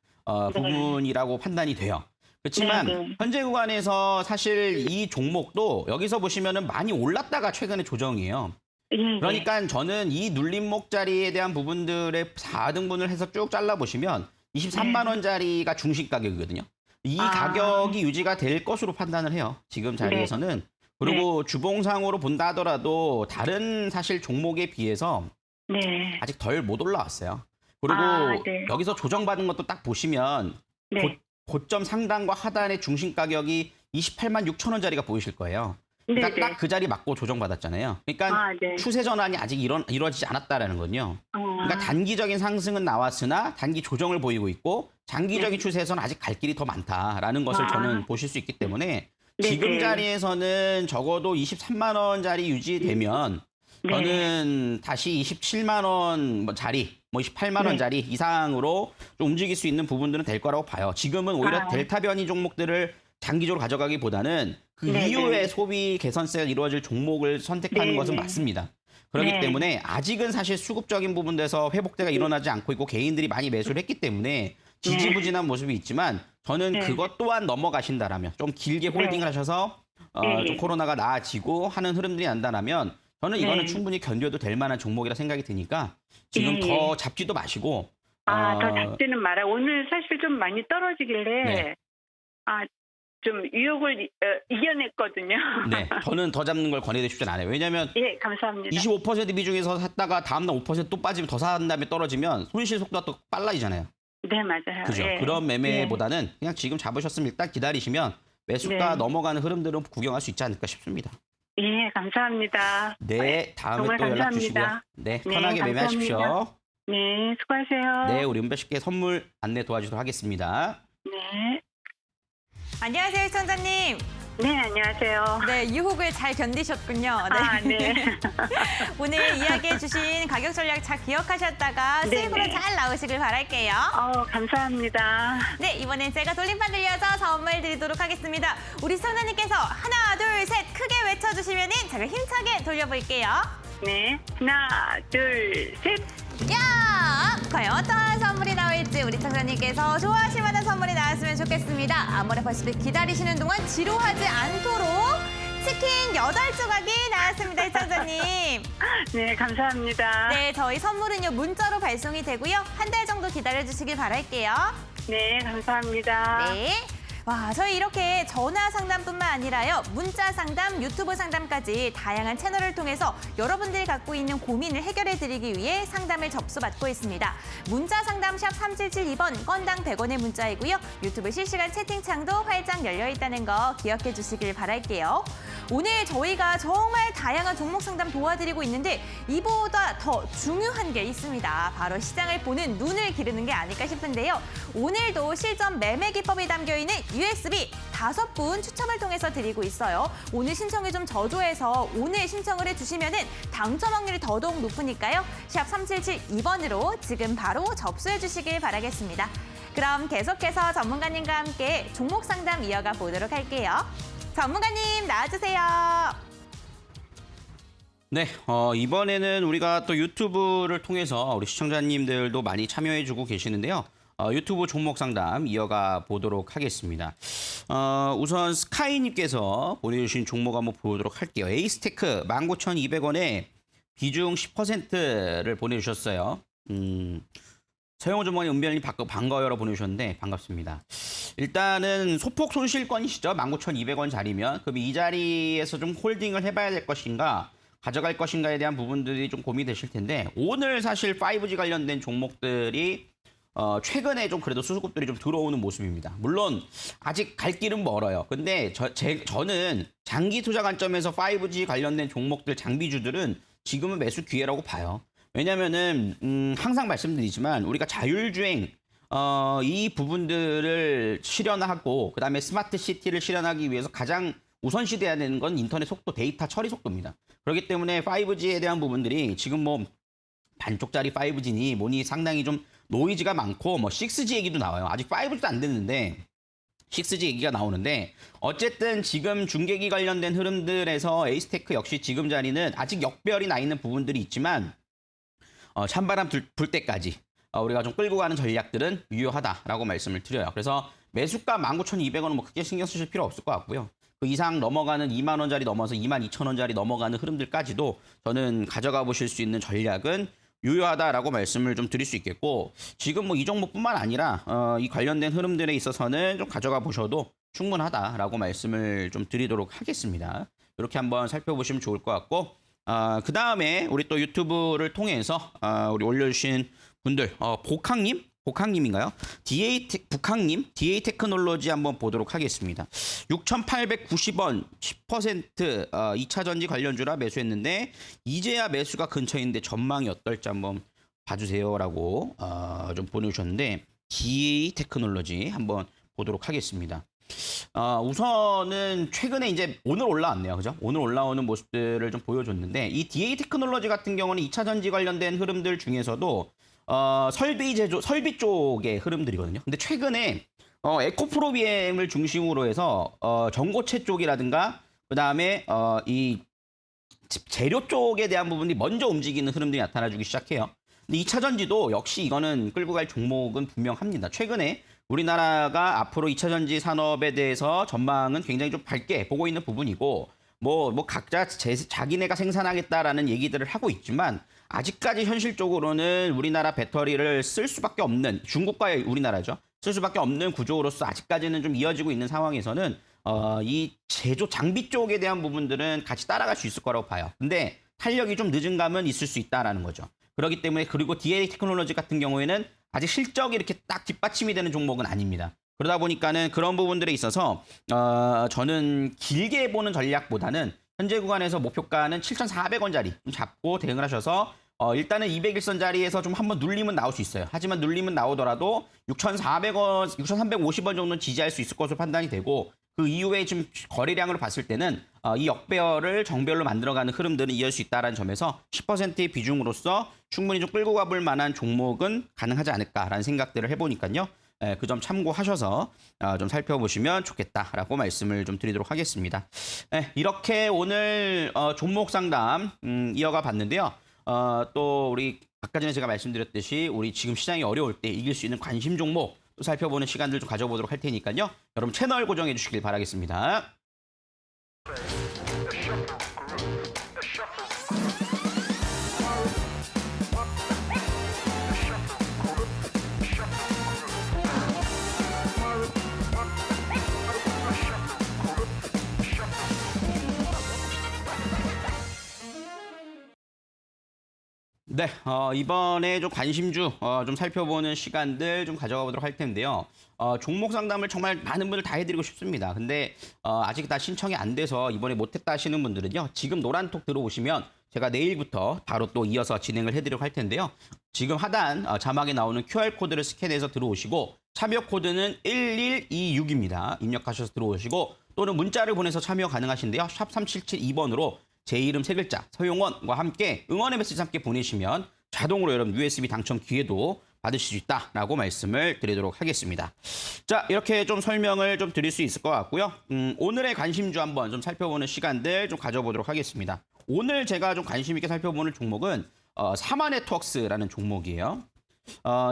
[SPEAKER 2] 부분이라고 판단이 돼요. 그렇지만
[SPEAKER 3] 네, 네.
[SPEAKER 2] 현재 구간에서 사실 이 종목도 여기서 보시면은 많이 올랐다가 최근에 조정이에요.
[SPEAKER 3] 예,
[SPEAKER 2] 그러니까 저는 이 눌림목 자리에 대한 부분들의 4등분을 해서 쭉 잘라보시면 23만 원짜리가 중심 가격이거든요. 이
[SPEAKER 3] 아.
[SPEAKER 2] 가격이 유지가 될 것으로 판단을 해요. 지금 자리에서는. 그리고 주봉상으로 본다 하더라도 다른 사실 종목에 비해서
[SPEAKER 3] 네.
[SPEAKER 2] 아직 덜 못 올라왔어요. 그리고
[SPEAKER 3] 네.
[SPEAKER 2] 여기서 조정받은 것도 딱 보시면
[SPEAKER 3] 네.
[SPEAKER 2] 고점 상단과 하단의 중심 가격이 28만 6천 원짜리가 보이실 거예요. 그러니까
[SPEAKER 3] 네,
[SPEAKER 2] 딱 그 자리 맞고 조정받았잖아요. 그러니까
[SPEAKER 3] 네.
[SPEAKER 2] 추세 전환이 아직 이루어지지 않았다라는 건요. 그러니까 단기적인 상승은 나왔으나 단기 조정을 보이고 있고 장기적인 추세에서는 아직 갈 길이 더 많다라는 것을 저는 보실 수 있기 때문에
[SPEAKER 3] 네,
[SPEAKER 2] 지금
[SPEAKER 3] 네.
[SPEAKER 2] 자리에서는 적어도 23만 원짜리 유지되면
[SPEAKER 3] 네.
[SPEAKER 2] 저는 다시 27만 원 자리, 뭐 28만
[SPEAKER 3] 네.
[SPEAKER 2] 원짜리 이상으로 좀 움직일 수 있는 부분들은 될 거라고 봐요. 지금은 오히려 델타 변이 종목들을 장기적으로 가져가기보다는 그
[SPEAKER 3] 네,
[SPEAKER 2] 이후에
[SPEAKER 3] 네.
[SPEAKER 2] 소비 개선세가 이루어질 종목을 선택하는
[SPEAKER 3] 네,
[SPEAKER 2] 것은
[SPEAKER 3] 네.
[SPEAKER 2] 맞습니다. 그렇기
[SPEAKER 3] 네.
[SPEAKER 2] 때문에 아직은 사실 수급적인 부분에서 회복대가 일어나지 않고 있고 개인들이 많이 매수를 했기 때문에 지지부진한 모습이 있지만 저는
[SPEAKER 3] 네.
[SPEAKER 2] 그것 또한 넘어가신다라면 좀 길게 홀딩을 하셔서
[SPEAKER 3] 네.
[SPEAKER 2] 좀 코로나가 나아지고 하는 흐름들이 난다라면 저는 이거는
[SPEAKER 3] 네.
[SPEAKER 2] 충분히 견뎌도 될 만한 종목이라 생각이 드니까 지금
[SPEAKER 3] 네.
[SPEAKER 2] 더 잡지도 마시고
[SPEAKER 3] 더 잡지는 마라. 오늘 사실 좀 많이 떨어지길래
[SPEAKER 2] 네.
[SPEAKER 3] 좀 유혹을 이겨냈거든요.
[SPEAKER 2] 네, 저는 더 잡는 걸 권해드리고 싶진 않아요. 왜냐하면
[SPEAKER 3] 예, 감사합니다.
[SPEAKER 2] 25% 비중에서 샀다가 다음날 5%또 빠지면 더 산 다음에 떨어지면 손실 속도가 또 빨라지잖아요.
[SPEAKER 3] 네, 맞아요.
[SPEAKER 2] 그죠?
[SPEAKER 3] 예.
[SPEAKER 2] 그런 매매보다는 그냥 지금 잡으셨으면 일단 기다리시면 매수가
[SPEAKER 3] 네.
[SPEAKER 2] 넘어가는 흐름들은 구경할 수 있지 않을까 싶습니다.
[SPEAKER 3] 예, 감사합니다.
[SPEAKER 2] 네, 다음에
[SPEAKER 3] 정말
[SPEAKER 2] 또 연락
[SPEAKER 3] 감사합니다.
[SPEAKER 2] 주시고요. 네,
[SPEAKER 3] 네,
[SPEAKER 2] 편하게 매매하십시오.
[SPEAKER 3] 감사합니다. 네, 수고하세요.
[SPEAKER 2] 네, 우리 은별 씨께 선물 안내 도와주도록 하겠습니다.
[SPEAKER 3] 네.
[SPEAKER 1] 안녕하세요, 시청자님.
[SPEAKER 3] 네, 안녕하세요.
[SPEAKER 1] 네, 유혹을 잘 견디셨군요.
[SPEAKER 3] 네.
[SPEAKER 1] 오늘 이야기해 주신 가격 전략 잘 기억하셨다가
[SPEAKER 3] 네,
[SPEAKER 1] 수익으로
[SPEAKER 3] 네.
[SPEAKER 1] 잘 나오시길 바랄게요.
[SPEAKER 3] 감사합니다.
[SPEAKER 1] 네, 이번엔 제가 돌림판 들려서 선물 드리도록 하겠습니다. 우리 시청자님께서 하나, 둘, 셋 크게 외쳐주시면 제가 힘차게 돌려볼게요.
[SPEAKER 3] 네, 하나, 둘, 셋.
[SPEAKER 1] 야! 과연 어떤 선물이 나올지 우리 청자님께서 좋아하실 만한 선물이 나왔으면 좋겠습니다. 아모레퍼시픽 기다리시는 동안 지루하지 않도록 치킨 8조각이 나왔습니다, 시청자님.
[SPEAKER 3] 네, 감사합니다.
[SPEAKER 1] 네, 저희 선물은요 문자로 발송이 되고요. 한 달 정도 기다려주시길 바랄게요.
[SPEAKER 3] 네, 감사합니다.
[SPEAKER 1] 네. 와, 저희 이렇게 전화 상담뿐만 아니라요. 문자 상담, 유튜브 상담까지 다양한 채널을 통해서 여러분들이 갖고 있는 고민을 해결해 드리기 위해 상담을 접수받고 있습니다. 문자 상담 샵 3772번 건당 100원의 문자이고요. 유튜브 실시간 채팅창도 활짝 열려 있다는 거 기억해 주시길 바랄게요. 오늘 저희가 정말 다양한 종목 상담 도와드리고 있는데 이보다 더 중요한 게 있습니다. 바로 시장을 보는 눈을 기르는 게 아닐까 싶은데요. 오늘도 실전 매매 기법이 담겨 있는 USB 5분 추첨을 통해서 드리고 있어요. 오늘 신청이 좀 저조해서 오늘 신청을 해주시면은 당첨 확률이 더더욱 높으니까요. 샵 3772번으로 지금 바로 접수해 주시길 바라겠습니다. 그럼 계속해서 전문가님과 함께 종목 상담 이어가 보도록 할게요. 전문가님 나와주세요.
[SPEAKER 2] 네, 이번에는 우리가 또 유튜브를 통해서 우리 시청자님들도 많이 참여해주고 계시는데요. 유튜브 종목 상담 이어가 보도록 하겠습니다. 우선 스카이님께서 보내주신 종목 한번 보도록 할게요. 에이스테크 19,200원에 비중 10%를 보내주셨어요. 서영호 전문가님, 은별님 반가워요라고 보내주셨는데 반갑습니다. 일단은 소폭 손실권이시죠. 19,200원 자리면. 그럼 이 자리에서 좀 홀딩을 해봐야 될 것인가, 가져갈 것인가에 대한 부분들이 좀 고민되실 텐데, 오늘 사실 5G 관련된 종목들이 최근에 좀 그래도 수급들이 좀 들어오는 모습입니다. 물론 아직 갈 길은 멀어요. 근데 저는 장기 투자 관점에서 5G 관련된 종목들, 장비주들은 지금은 매수 기회라고 봐요. 왜냐면은 항상 말씀드리지만 우리가 자율주행 이 부분들을 실현하고 그다음에 스마트 시티를 실현하기 위해서 가장 우선시돼야 되는 건 인터넷 속도, 데이터 처리 속도입니다. 그렇기 때문에 5G에 대한 부분들이 지금 뭐 반쪽짜리 5G니 뭐니 상당히 좀 노이즈가 많고, 뭐 6G 얘기도 나와요. 아직 5G도 안 됐는데 6G 얘기가 나오는데, 어쨌든 지금 중계기 관련된 흐름들에서 에이스테크 역시 지금 자리는 아직 역별이 나 있는 부분들이 있지만 찬바람 불 때까지 우리가 좀 끌고 가는 전략들은 유효하다라고 말씀을 드려요. 그래서 매수가 19,200원은 뭐 크게 신경 쓰실 필요 없을 것 같고요. 그 이상 넘어가는 2만 원짜리 넘어서 22,000원짜리 넘어가는 흐름들까지도 저는 가져가 보실 수 있는 전략은 유효하다라고 말씀을 좀 드릴 수 있겠고, 지금 뭐 이 종목뿐만 아니라 이 관련된 흐름들에 있어서는 좀 가져가 보셔도 충분하다라고 말씀을 좀 드리도록 하겠습니다. 이렇게 한번 살펴보시면 좋을 것 같고, 그 다음에 우리 또 유튜브를 통해서 우리 올려주신 분들, 복항님인가요? 북항님, DA 테크놀로지 한번 보도록 하겠습니다. 6,890원 10% 2차 전지 관련주라 매수했는데 이제야 매수가 근처인데 전망이 어떨지 한번 봐주세요라고 좀 보내주셨는데, DA 테크놀로지 한번 보도록 하겠습니다. 우선은 최근에 이제 오늘 올라왔네요. 그죠? 오늘 올라오는 모습들을 좀 보여줬는데, 이 DA 테크놀로지 같은 경우는 2차 전지 관련된 흐름들 중에서도 설비 쪽의 흐름들이거든요. 근데 최근에 에코프로비엠을 중심으로 해서 전고체 쪽이라든가 그다음에 이 재료 쪽에 대한 부분이 먼저 움직이는 흐름들이 나타나주기 시작해요. 근데 2차 전지도 역시 이거는 끌고 갈 종목은 분명합니다. 최근에 우리나라가 앞으로 2차 전지 산업에 대해서 전망은 굉장히 좀 밝게 보고 있는 부분이고, 뭐 각자 자기네가 생산하겠다라는 얘기들을 하고 있지만, 아직까지 현실적으로는 우리나라 배터리를 쓸 수밖에 없는, 중국과 우리나라죠, 쓸 수밖에 없는 구조로서 아직까지는 좀 이어지고 있는 상황에서는 이 제조 장비 쪽에 대한 부분들은 같이 따라갈 수 있을 거라고 봐요. 근데 탄력이 좀 늦은 감은 있을 수 있다라는 거죠. 그렇기 때문에, 그리고 DA 테크놀로지 같은 경우에는 아직 실적이 이렇게 딱 뒷받침이 되는 종목은 아닙니다. 그러다 보니까는 그런 부분들에 있어서 저는 길게 보는 전략보다는 현재 구간에서 목표가는 7,400원짜리 좀 잡고 대응을 하셔서 일단은 200일선 자리에서 좀 한번 눌림은 나올 수 있어요. 하지만 눌림은 나오더라도 6,400원, 6,350원 정도는 지지할 수 있을 것으로 판단이 되고, 그 이후에 지금 거래량으로 봤을 때는 이 역배열을 정배열로 만들어가는 흐름들은 이어질 수 있다는 점에서 10%의 비중으로서 충분히 좀 끌고 가볼 만한 종목은 가능하지 않을까라는 생각들을 해보니까요. 그 점 참고하셔서 좀 살펴보시면 좋겠다라고 말씀을 좀 드리도록 하겠습니다. 이렇게 오늘 종목 상담 이어가 봤는데요. 또 우리 아까 전에 제가 말씀드렸듯이 우리 지금 시장이 어려울 때 이길 수 있는 관심 종목 또 살펴보는 시간들 좀 가져보도록 할 테니까요. 여러분 채널 고정해 주시길 바라겠습니다. 네, 이번에 좀 관심주 좀 살펴보는 시간들 좀 가져가 보도록 할 텐데요. 종목 상담을 정말 많은 분들 다 해드리고 싶습니다. 근데 아직 다 신청이 안 돼서 이번에 못했다 하시는 분들은요, 지금 노란톡 들어오시면 제가 내일부터 바로 또 이어서 진행을 해드리도록 할 텐데요. 지금 하단 자막에 나오는 QR코드를 스캔해서 들어오시고 참여 코드는 1126입니다. 입력하셔서 들어오시고 또는 문자를 보내서 참여 가능하신데요. 샵 3772번으로 제 이름 세 글자 서용원과 함께 응원의 메시지 함께 보내시면 자동으로 여러분 USB 당첨 기회도 받으실 수 있다라고 말씀을 드리도록 하겠습니다. 자, 이렇게 좀 설명을 좀 드릴 수 있을 것 같고요. 오늘의 관심주 한번 좀 살펴보는 시간들 좀 가져보도록 하겠습니다. 오늘 제가 좀 관심 있게 살펴보는 종목은 사마 네트워크스라는 종목이에요.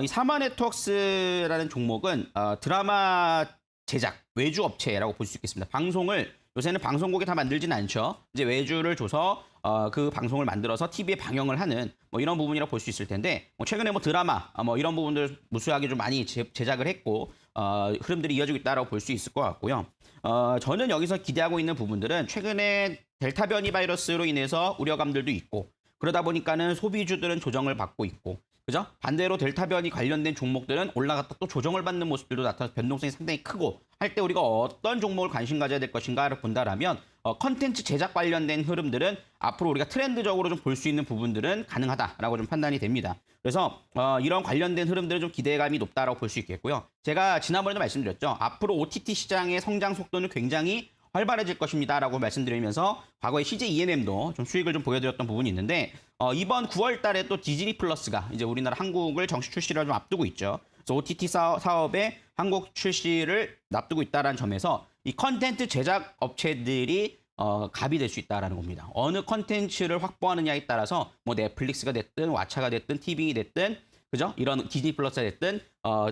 [SPEAKER 2] 이 사마 네트워크스라는 종목은 드라마 제작 외주 업체라고 볼 수 있겠습니다. 방송을 요새는 방송국에 다 만들진 않죠. 이제 외주를 줘서 그 방송을 만들어서 TV에 방영을 하는 뭐 이런 부분이라고 볼 수 있을 텐데 최근에 뭐 드라마 뭐 이런 부분들 무수하게 좀 많이 제작을 했고 흐름들이 이어지고 있다라고 볼 수 있을 것 같고요. 저는 여기서 기대하고 있는 부분들은 최근에 델타 변이 바이러스로 인해서 우려감들도 있고 그러다 보니까는 소비주들은 조정을 받고 있고 그죠? 반대로 델타 변이 관련된 종목들은 올라갔다 또 조정을 받는 모습들도 나타나서 변동성이 상당히 크고 할 때 우리가 어떤 종목을 관심 가져야 될 것인가를 본다라면 컨텐츠 제작 관련된 흐름들은 앞으로 우리가 트렌드적으로 좀 볼 수 있는 부분들은 가능하다라고 좀 판단이 됩니다. 그래서 이런 관련된 흐름들은 좀 기대감이 높다라고 볼 수 있겠고요. 제가 지난번에도 말씀드렸죠. 앞으로 OTT 시장의 성장 속도는 굉장히 활발해질 것입니다라고 말씀드리면서 과거에 CJ E&M도 좀 수익을 좀 보여드렸던 부분이 있는데 이번 9월 달에 또 디즈니 플러스가 이제 우리나라 한국을 정식 출시를 좀 앞두고 있죠. 그래서 OTT 사업에 한국 출시를 앞두고 있다는 점에서 이 컨텐츠 제작 업체들이 갑이 될 수 있다라는 겁니다. 어느 컨텐츠를 확보하느냐에 따라서 뭐 넷플릭스가 됐든 왓챠가 됐든 티빙이 됐든 그죠? 이런 디즈니 플러스가 됐든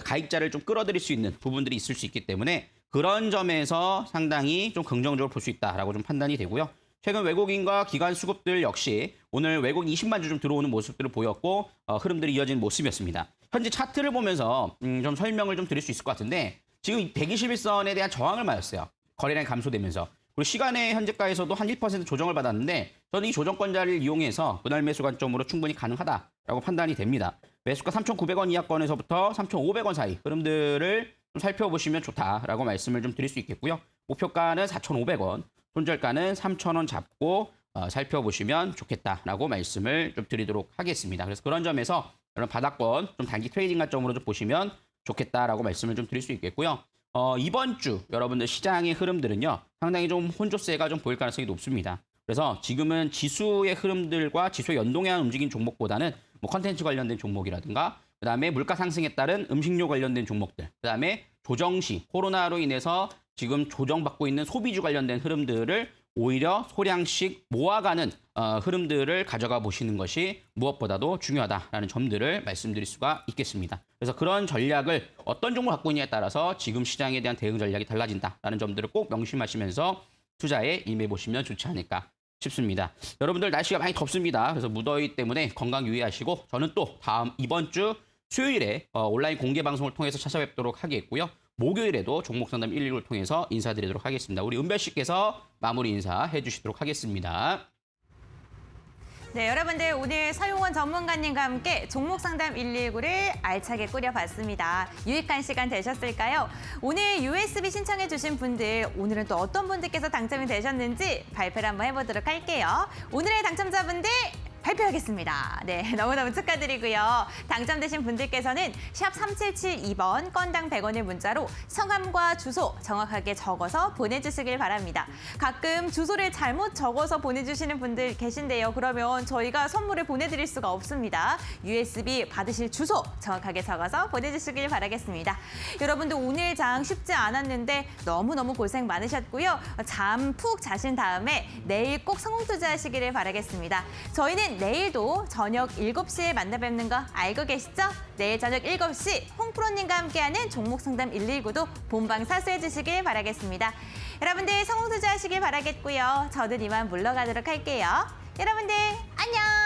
[SPEAKER 2] 가입자를 좀 끌어들일 수 있는 부분들이 있을 수 있기 때문에 그런 점에서 상당히 좀 긍정적으로 볼 수 있다라고 좀 판단이 되고요. 최근 외국인과 기관 수급들 역시 오늘 외국인 20만 주 좀 들어오는 모습들을 보였고 흐름들이 이어지는 모습이었습니다. 현재 차트를 보면서 좀 설명을 좀 드릴 수 있을 것 같은데 지금 121선에 대한 저항을 맞았어요. 거래량이 감소되면서. 그리고 시간의 현재가에서도 한 1% 조정을 받았는데 저는 이 조정권자를 이용해서 분할 매수 관점으로 충분히 가능하다라고 판단이 됩니다. 매수가 3,900원 이하권에서부터 3,500원 사이 흐름들을 좀 살펴보시면 좋다라고 말씀을 좀 드릴 수 있겠고요. 목표가는 4,500원, 손절가는 3,000원 잡고 살펴보시면 좋겠다라고 말씀을 좀 드리도록 하겠습니다. 그래서 그런 점에서 여러분 바닥권 좀 단기 트레이딩 관점으로 좀 보시면 좋겠다라고 말씀을 좀 드릴 수 있겠고요. 이번 주 여러분들 시장의 흐름들은요. 상당히 좀 혼조세가 좀 보일 가능성이 높습니다. 그래서 지금은 지수의 흐름들과 지수에 연동해야 움직인 종목보다는 뭐 컨텐츠 관련된 종목이라든가 그다음에 물가 상승에 따른 음식료 관련된 종목들, 그다음에 조정시 코로나로 인해서 지금 조정받고 있는 소비주 관련된 흐름들을 오히려 소량씩 모아가는 흐름들을 가져가 보시는 것이 무엇보다도 중요하다라는 점들을 말씀드릴 수가 있겠습니다. 그래서 그런 전략을 어떤 종목을 갖고 있냐에 따라서 지금 시장에 대한 대응 전략이 달라진다라는 점들을 꼭 명심하시면서 투자에 임해 보시면 좋지 않을까 싶습니다. 여러분들 날씨가 많이 덥습니다. 그래서 무더위 때문에 건강 유의하시고 저는 또 이번 주 수요일에 온라인 공개 방송을 통해서 찾아뵙도록 하겠고요. 목요일에도 종목상담 119를 통해서 인사드리도록 하겠습니다. 우리 은별 씨께서 마무리 인사해 주시도록 하겠습니다.
[SPEAKER 1] 네, 여러분들 오늘 서용원 전문가님과 함께 종목상담 119를 알차게 꾸려봤습니다. 유익한 시간 되셨을까요? 오늘 USB 신청해 주신 분들, 오늘은 또 어떤 분들께서 당첨이 되셨는지 발표를 한번 해보도록 할게요. 오늘의 당첨자분들 발표하겠습니다. 네, 너무너무 축하드리고요. 당첨되신 분들께서는 샵 3772번 건당 100원의 문자로 성함과 주소 정확하게 적어서 보내주시길 바랍니다. 가끔 주소를 잘못 적어서 보내주시는 분들 계신데요. 그러면 저희가 선물을 보내드릴 수가 없습니다. USB 받으실 주소 정확하게 적어서 보내주시길 바라겠습니다. 여러분들 오늘 장 쉽지 않았는데 너무너무 고생 많으셨고요. 잠 푹 자신 다음에 내일 꼭 성공 투자하시기를 바라겠습니다. 저희는 내일도 저녁 7시에 만나 뵙는 거 알고 계시죠? 내일 저녁 7시 홍프로님과 함께하는 종목상담 119도 본방 사수해 주시길 바라겠습니다. 여러분들 성공 투자하시길 바라겠고요. 저는 이만 물러가도록 할게요. 여러분들 안녕!